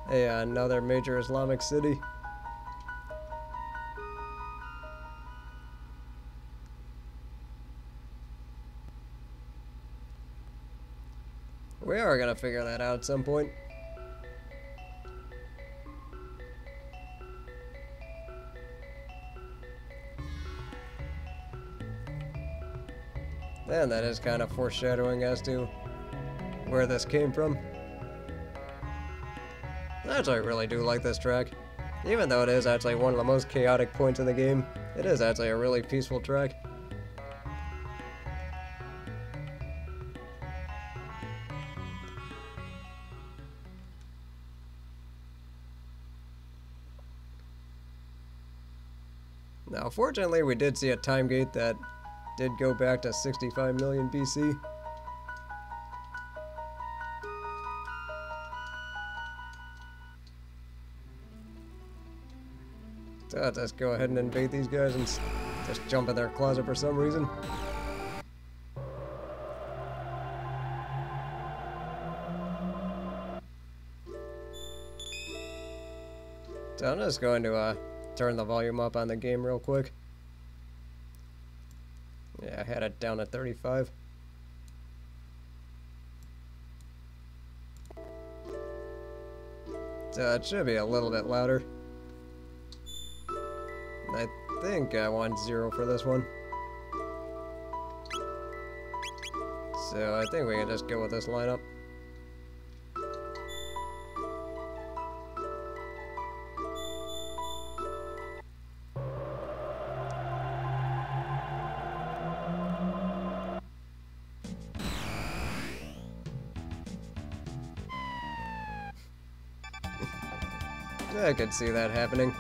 another major Islamic city. We are gonna figure that out at some point. And that is kind of foreshadowing as to where this came from. Actually, I really do like this track. Even though it is actually one of the most chaotic points in the game, it is actually a really peaceful track. Now, fortunately, we did see a time gate that did go back to 65 million BC. So let's just go ahead and invade these guys and just jump in their closet for some reason. So I'm just going to turn the volume up on the game real quick. Yeah, I had it down at 35. So it should be a little bit louder. I think I want 0 for this one. So I think we can just go with this lineup. I could see that happening.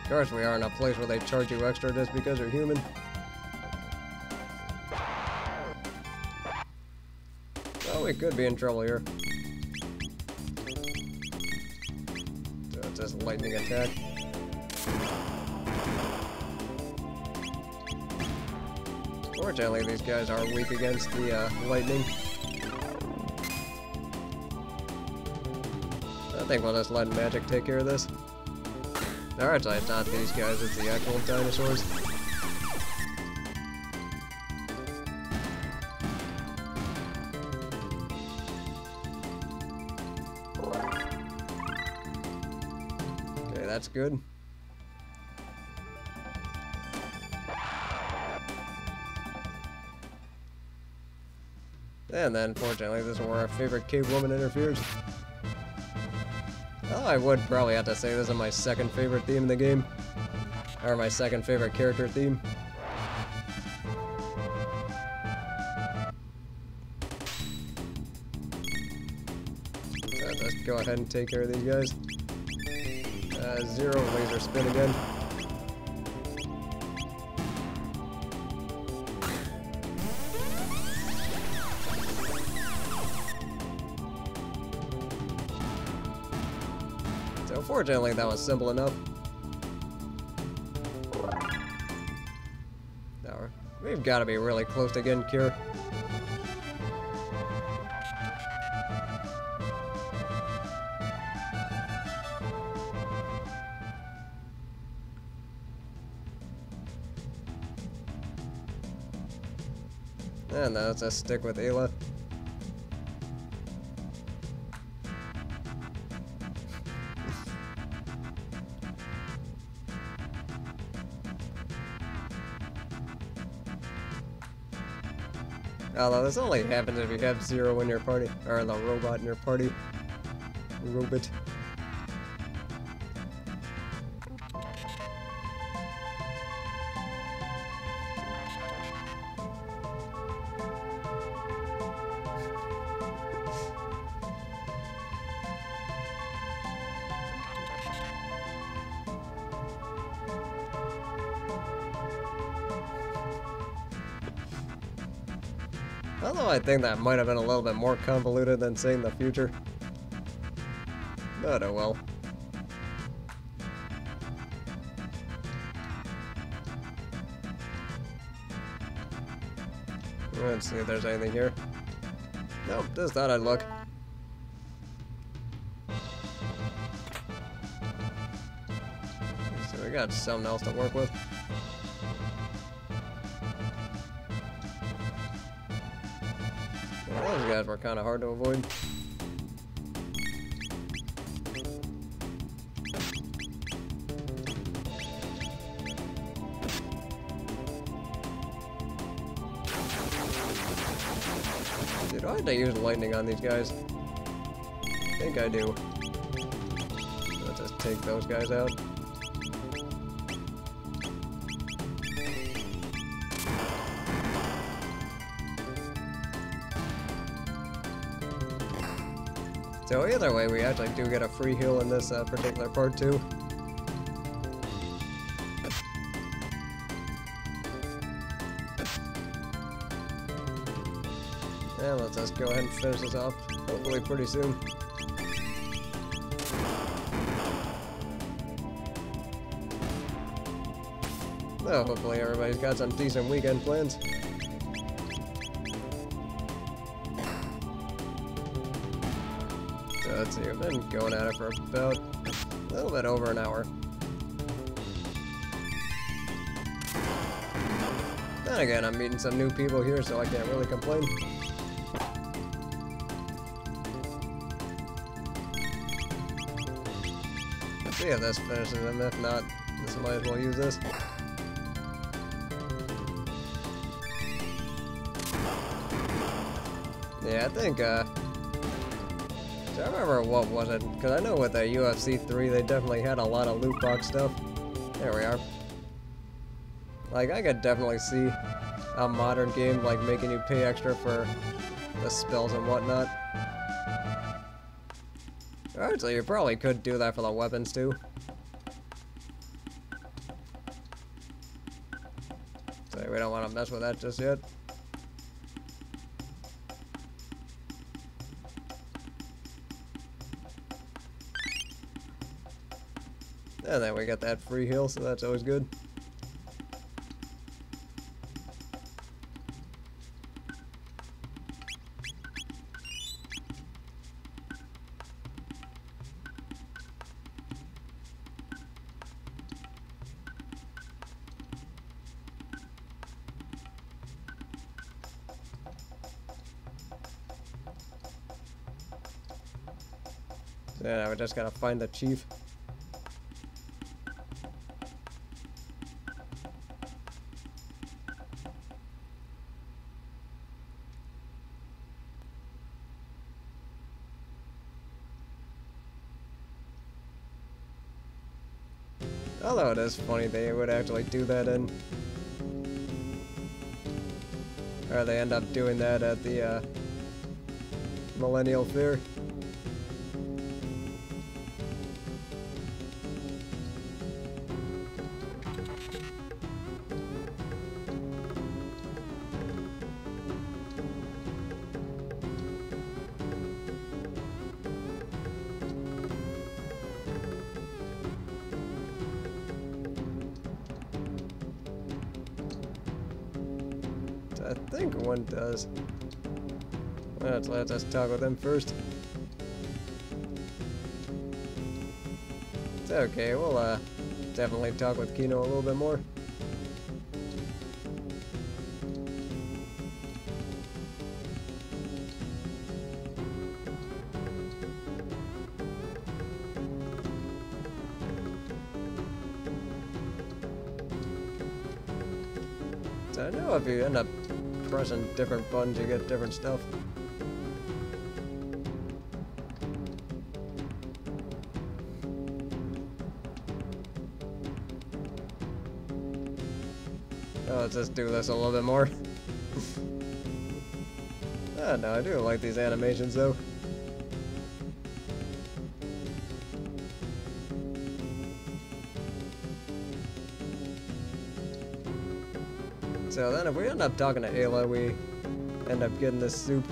Of course, we are in a place where they charge you extra just because you're human. Well, we could be in trouble here. So it's just lightning attack. Fortunately, these guys are weak against the lightning. I think we'll just let magic take care of this. Or actually, it's not these guys, it's the actual dinosaurs. Okay, that's good. And then, fortunately, this is where our favorite cave woman interferes. Well, I would probably have to say this is my second favorite theme in the game. Or my second favorite character theme. So let's go ahead and take care of these guys. Zero laser spin again. So fortunately that was simple enough. Now, we've got to be really close to getting Cure. And now let's just stick with Ayla. Although this only happens if you have Zero in your party, or the robot in your party. Robot. Although I think that might have been a little bit more convoluted than saying the future. But oh well. Let's see if there's anything here. Nope, just thought I'd look. So we got something else to work with. Those guys were kind of hard to avoid. Do I have to use lightning on these guys? I think I do. Let's just take those guys out. So either way, we actually do get a free heal in this particular part too. And let's just go ahead and finish this off, hopefully pretty soon. Well, hopefully everybody's got some decent weekend plans. So let's see, we've been going at it for about a little bit over an hour. Then again, I'm meeting some new people here, so I can't really complain. Let's see if this finishes him. If not, just might as well use this. Yeah, I think, so I remember what was it, because I know with the UFC 3 they definitely had a lot of loot box stuff. There we are. Like, I could definitely see a modern game like making you pay extra for the spells and whatnot. Alright, so you probably could do that for the weapons too. So we don't want to mess with that just yet. And then we got that free heal, so that's always good. So now we just gotta find the chief. Although it is funny they would actually do that in, or they end up doing that at the Millennial Fair. I think one does. Let's just talk with them first. It's okay, we'll definitely talk with Kino a little bit more. So I know if you end up pressing different buttons, you get different stuff. Oh, let's just do this a little bit more. Oh, no, I do like these animations though. So then if we end up talking to Ayla, we end up getting this soup.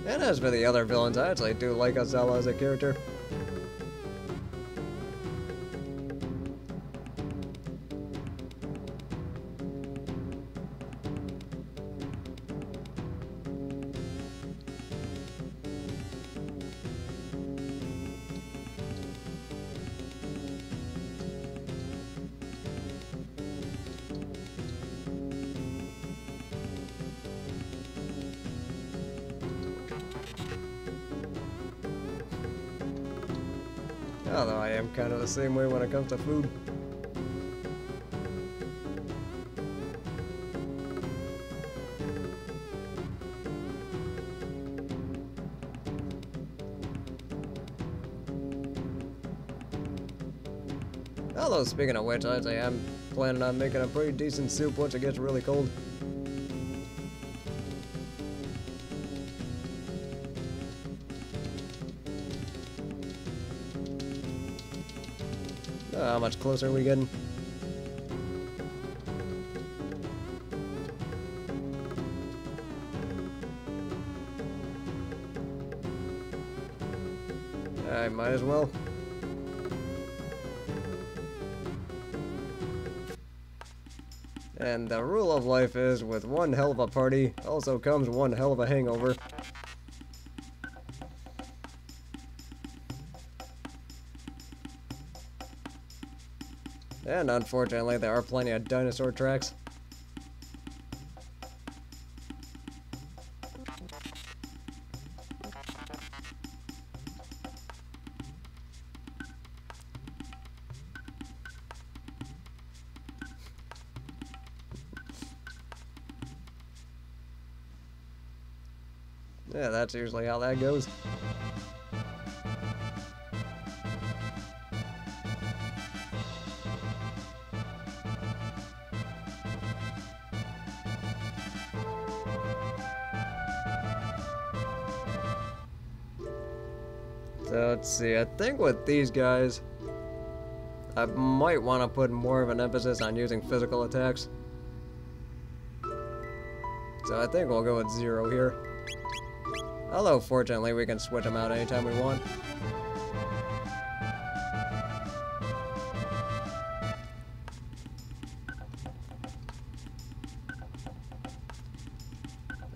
And as for the other villains, I actually do like Azella as a character. Although I am kind of the same way when it comes to food. Although, speaking of which, I'd say I'm planning on making a pretty decent soup once it gets really cold. How much closer are we getting? I might as well. And the rule of life is, with one hell of a party, also comes one hell of a hangover. And unfortunately, there are plenty of dinosaur tracks. Yeah, that's usually how that goes. So let's see, I think with these guys, I might want to put more of an emphasis on using physical attacks. So I think we'll go with 0 here. Although, fortunately, we can switch them out anytime we want.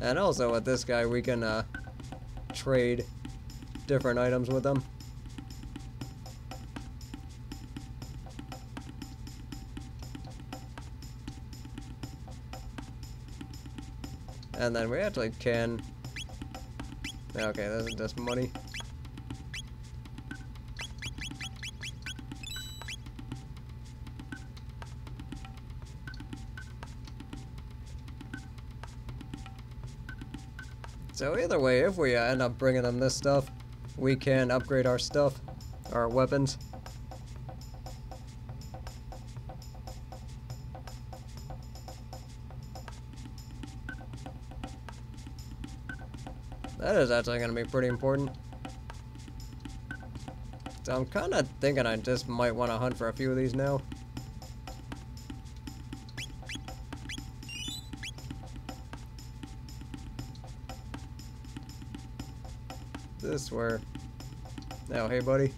And also with this guy, we can trade different items with them. And then we actually can... Okay, this is just money. So either way, if we end up bringing them this stuff, we can upgrade our stuff, our weapons. That is actually going to be pretty important. So I'm kind of thinking I just might want to hunt for a few of these now. This where... Oh, hey buddy.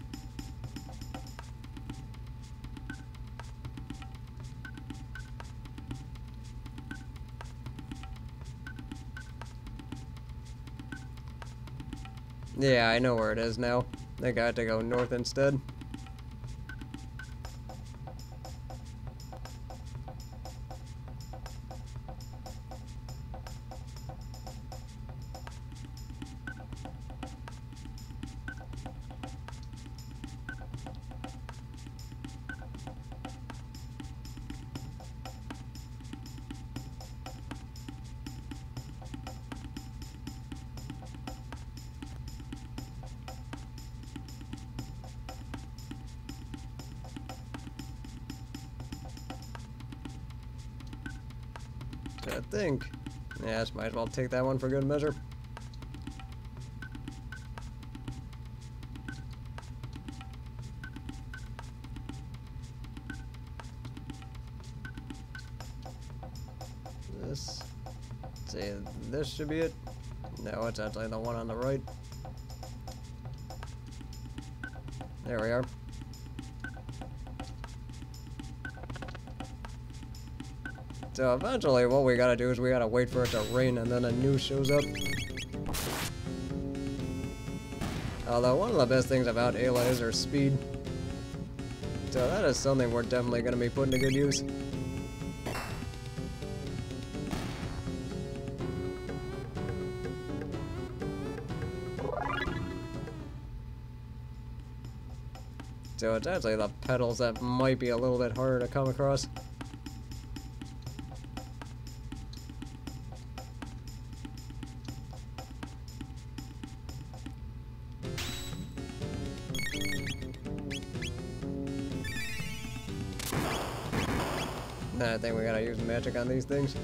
Yeah, I know where it is now. I think I had to go north instead. I think. Yeah, just might as well take that one for good measure. This. Let's see, this should be it. No, it's actually the one on the right. There we are. So eventually what we gotta do is we gotta wait for it to rain and then a new shows up. Although one of the best things about Ayla is her speed. So that is something we're definitely gonna be putting to good use. So it's actually the pedals that might be a little bit harder to come across. I think we gotta use magic on these things.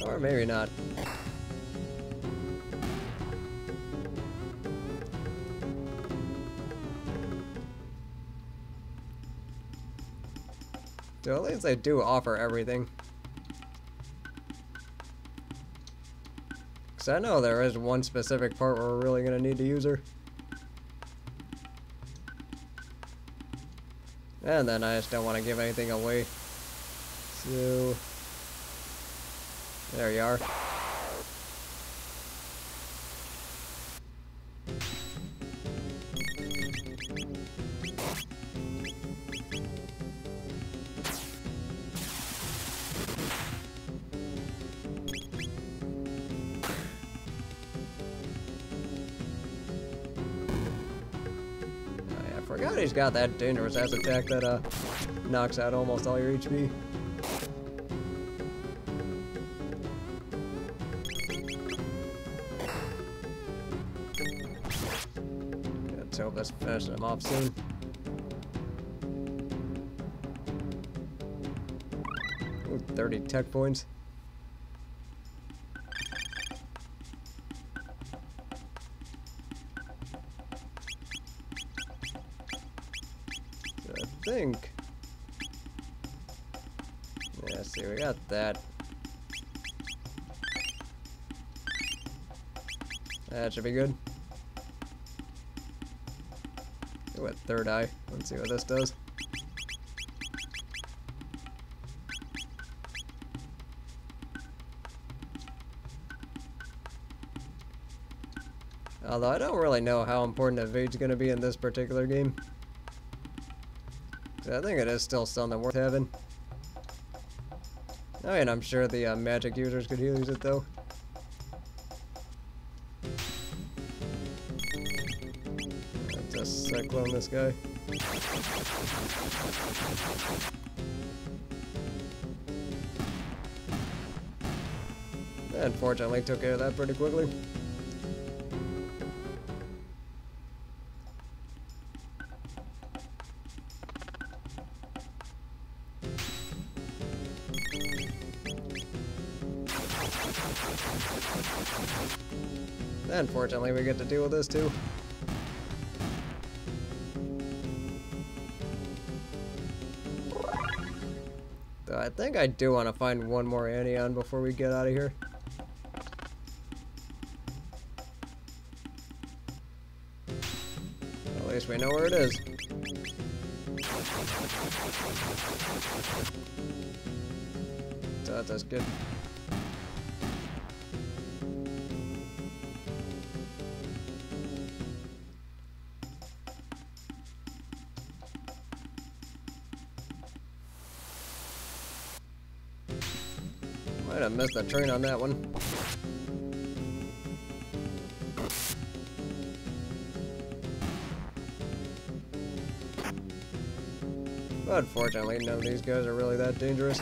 Or maybe not. So at least they do offer everything. Because I know there is one specific part where we're really gonna need to use her. And then I just don't want to give anything away. So, there you are. I forgot he's got that dangerous ass attack that knocks out almost all your HP. Let's hope this finishes him off soon. Ooh, 30 tech points. I think. Yeah, see, we got that. That should be good. Ooh, a third eye. Let's see what this does. Although I don't really know how important evade's gonna be in this particular game. I think it is still something worth having. I mean, I'm sure the magic users could use it though. Let's just cyclone this guy. Unfortunately, took care of that pretty quickly. Unfortunately, we get to deal with this too. Though I think I do want to find one more Anion before we get out of here. At least we know where it is. So that's good. Might have missed the train on that one. But fortunately, none of these guys are really that dangerous.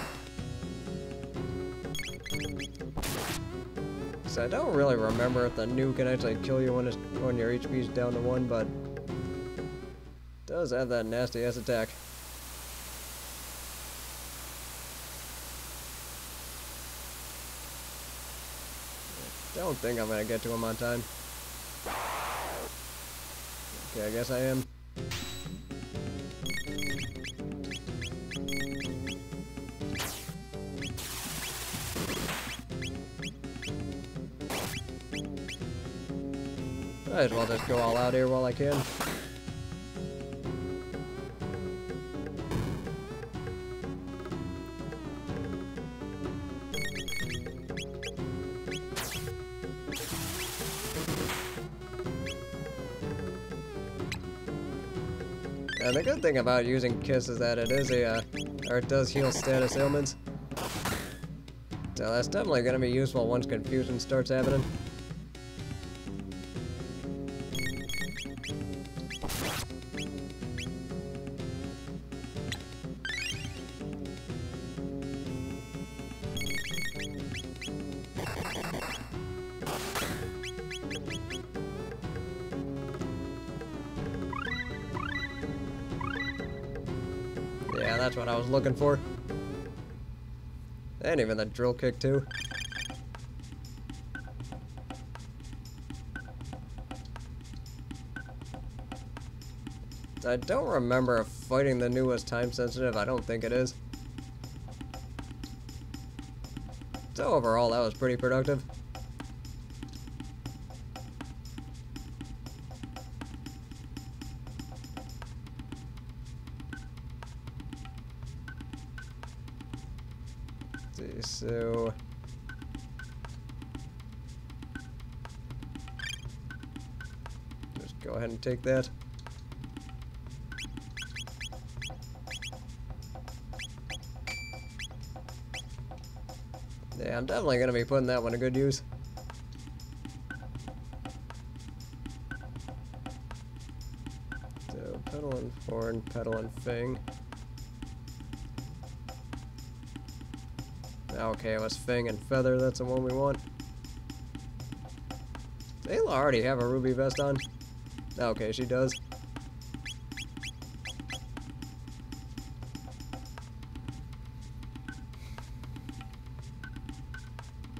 So I don't really remember if the new can actually kill you when your HP's down to 1, but it does have that nasty ass attack. I don't think I'm gonna get to him on time. Okay, I guess I am. Might as well just go all out here while I can. And the good thing about using Kiss is that it is it does heal status ailments. So that's definitely going to be useful once confusion starts happening. Yeah, that's what I was looking for. And even the drill kick too. I don't remember if fighting the new was time sensitive. I don't think it is. So overall, that was pretty productive. So just go ahead and take that. Yeah, I'm definitely going to be putting that one to good use. So pedal and horn, pedal and fang. Okay, it was Fang and Feather, that's the one we want. Does Ayla already have a ruby vest on? Okay, she does.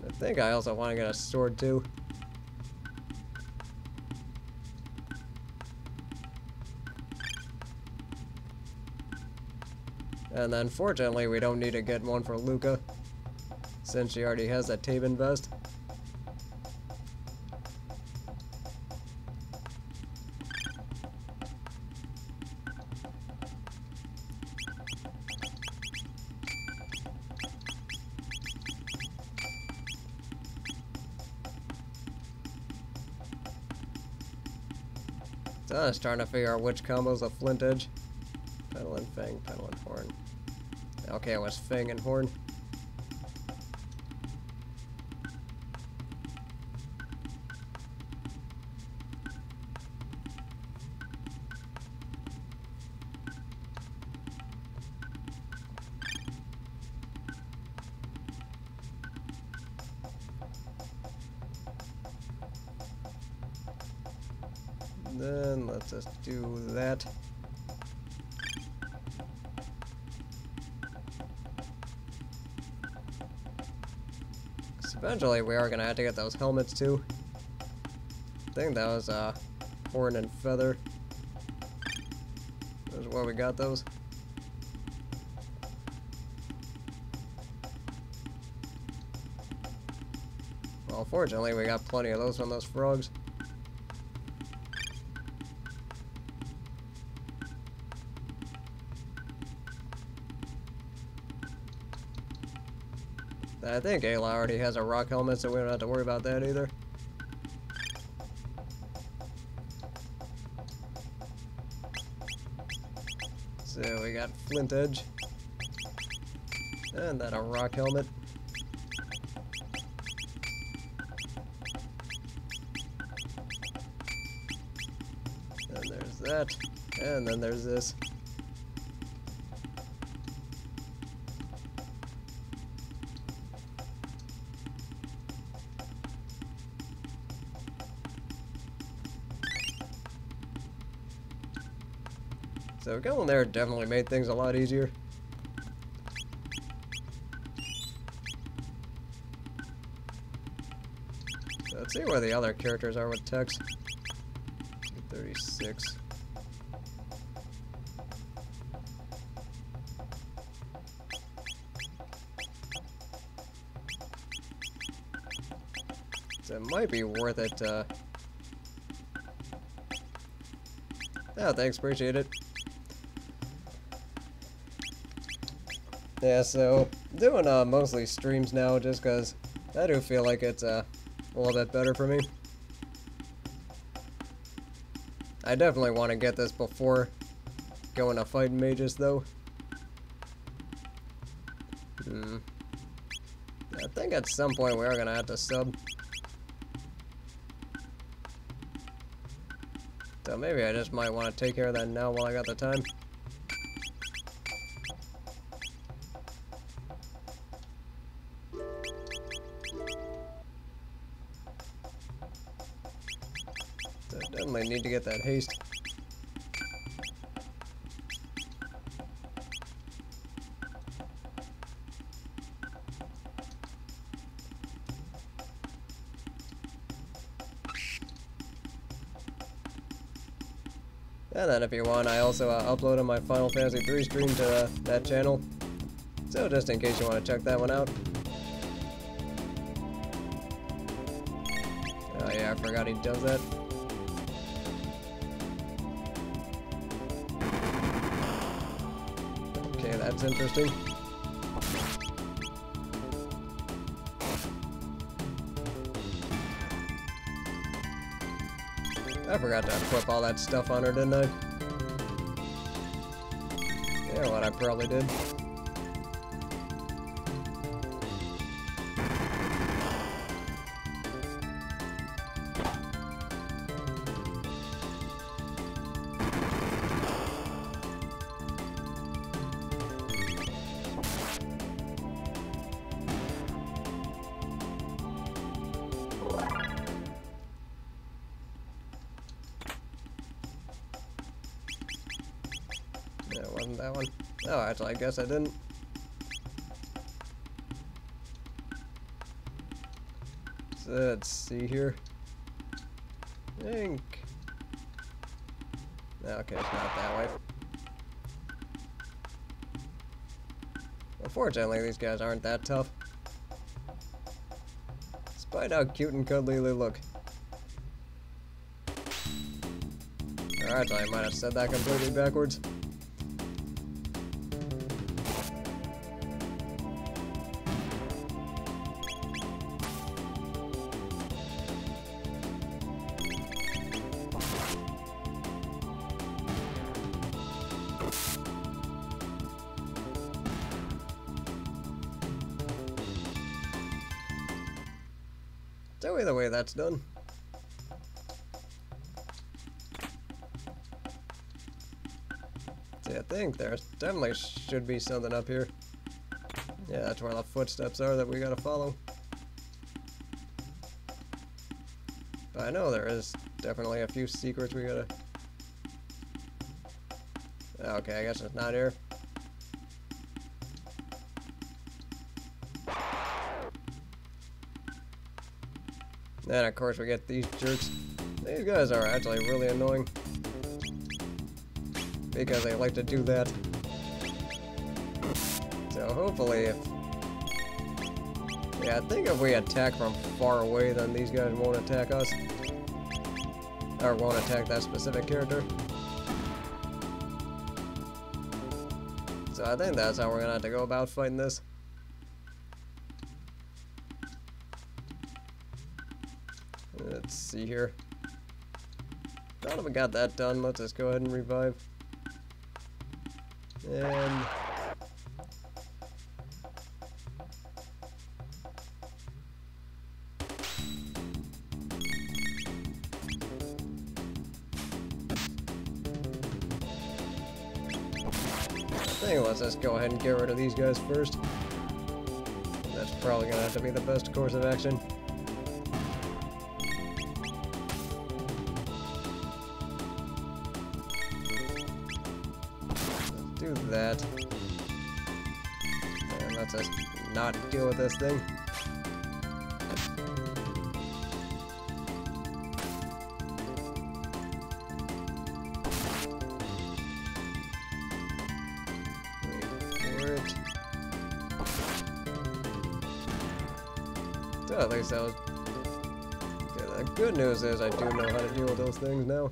I think I also want to get a sword too. And then fortunately we don't need to get one for Luca, since she already has that Tabin vest. So I was trying to figure out which combo's a flint edge. Pedal and Fang, pedal and horn. Okay, it was Fang and horn. Then let's just do that. Eventually we are gonna have to get those helmets too. I think that was horn and feather. That's where we got those. Well, fortunately we got plenty of those from those frogs. I think Ayla already has a rock helmet, so we don't have to worry about that either. So we got flint edge. And then a rock helmet. there's that. And then there's this. So going there definitely made things a lot easier. So let's see where the other characters are with text. 36. So it might be worth it. Oh, thanks, appreciate it. Yeah, so doing mostly streams now just because I do feel like it's a little bit better for me. I definitely want to get this before going to fighting mages though. I think at some point we are going to have to sub. So maybe I just might want to take care of that now while I got the time. So definitely need to get that haste. And then if you want, I also uploaded my Final Fantasy 3 stream to that channel. So just in case you want to check that one out. Oh yeah, I forgot he does that. Okay, that's interesting. I forgot to equip all that stuff on her, didn't I? Yeah, what I probably did. Yeah, it wasn't that one. Oh, actually, I guess I didn't. So let's see here. I think. Okay, it's not that way. Unfortunately, these guys aren't that tough. Despite how cute and cuddly they look. Alright, I might have said that completely backwards. So either way, that's done. See, I think there definitely should be something up here. Yeah, that's where the footsteps are that we gotta follow. But I know there is definitely a few secrets we gotta... Okay, I guess it's not here. And of course we get these jerks. These guys are actually really annoying. Because they like to do that. So hopefully if... Yeah, I think if we attack from far away, then these guys won't attack us. Or won't attack that specific character. So I think that's how we're gonna have to go about fighting this. Let's see here. Now that we got that done, let's just go ahead and revive. And... think let's just go ahead and get rid of these guys first. That's probably gonna have to be the best course of action. Let's do that. And let's just not deal with this thing. So at least that was... Okay, the good news is I do know how to deal with those things now.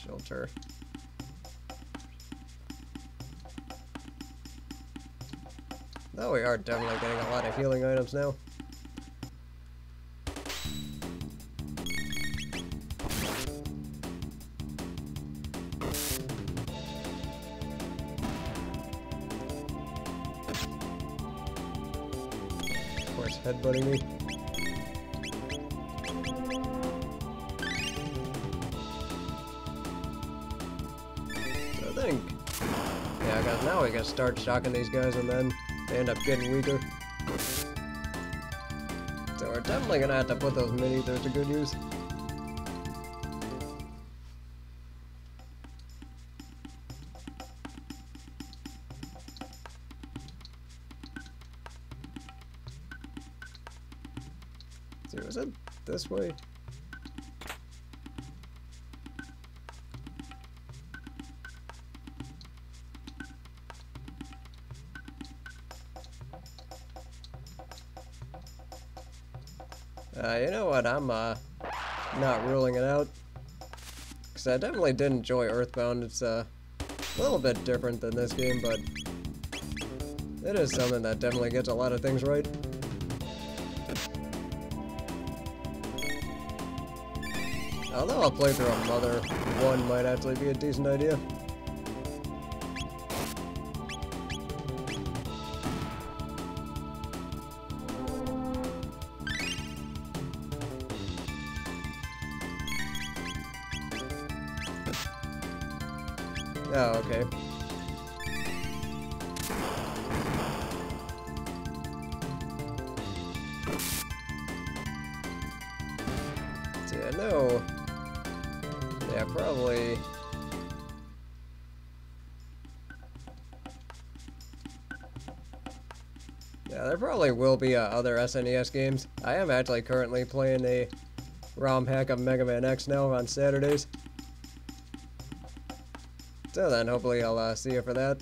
Shelter. Though we are definitely getting a lot of healing items now. Headbutting me. So I think, yeah, because now we can start shocking these guys and then they end up getting weaker. So we're definitely gonna have to put those mini-ethers to good use. So is it this way? You know what, I'm not ruling it out. Because I definitely did enjoy Earthbound. It's a little bit different than this game, but it is something that definitely gets a lot of things right. Although a playthrough of Mother 1 might actually be a decent idea. Oh, okay. See, I know. Yeah, probably. Yeah, there probably will be other SNES games. I am actually currently playing a ROM hack of Mega Man X now on Saturdays. So then, hopefully I'll see you for that.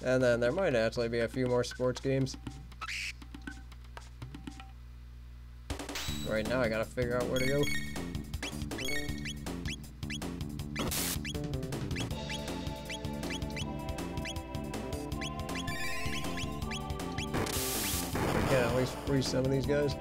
And then there might actually be a few more sports games. Right now I gotta figure out where to go. I can at least freeze some of these guys.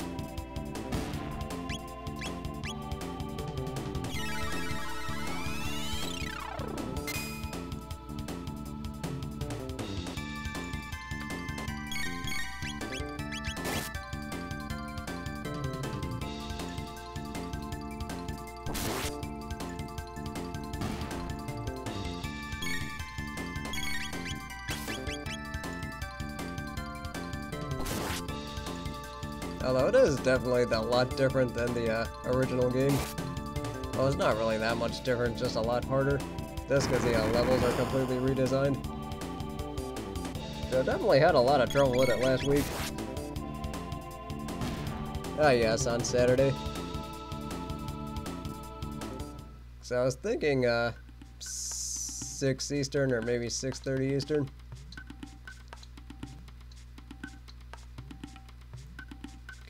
Although it is definitely a lot different than the original game. Well, it's not really that much different, just a lot harder. Just because the levels are completely redesigned. So I definitely had a lot of trouble with it last week. Ah yes, on Saturday. So I was thinking 6 Eastern or maybe 6:30 Eastern.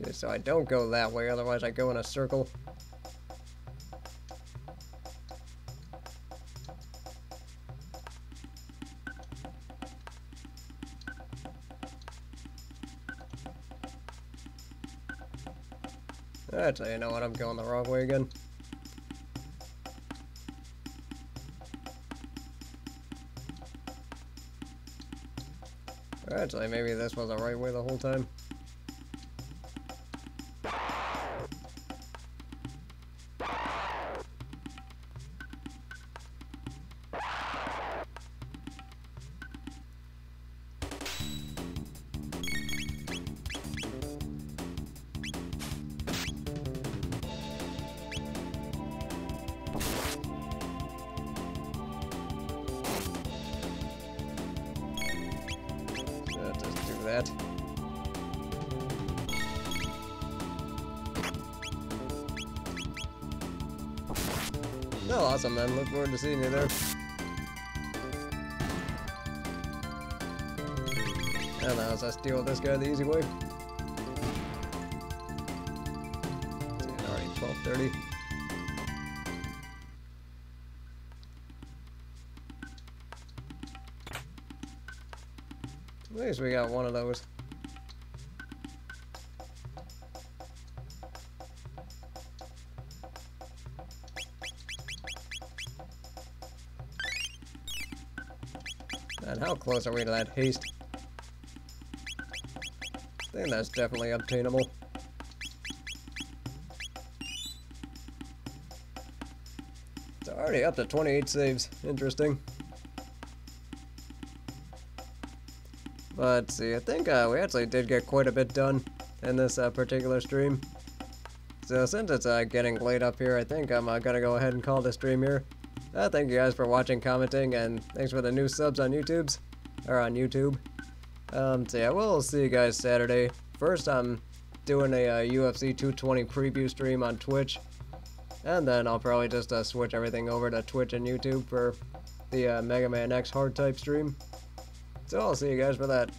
Okay, so I don't go that way, otherwise I go in a circle. Actually, you know what, I'm going the wrong way again. Actually, maybe this was the right way the whole time. Just do that. No, awesome, man. Look forward to seeing you there. And now let's deal with this guy the easy way. Already 12:30. At least we got one of those. And how close are we to that haste? I think that's definitely obtainable. It's already up to 28 saves. Interesting. But let's see, I think we actually did get quite a bit done in this particular stream. So since it's getting late up here, I think I'm gonna go ahead and call the stream here. Thank you guys for watching, commenting, and thanks for the new subs on YouTube. So yeah, we'll see you guys Saturday. First, I'm doing a UFC 220 preview stream on Twitch. And then I'll probably just switch everything over to Twitch and YouTube for the Mega Man X hard type stream. So I'll see you guys for that.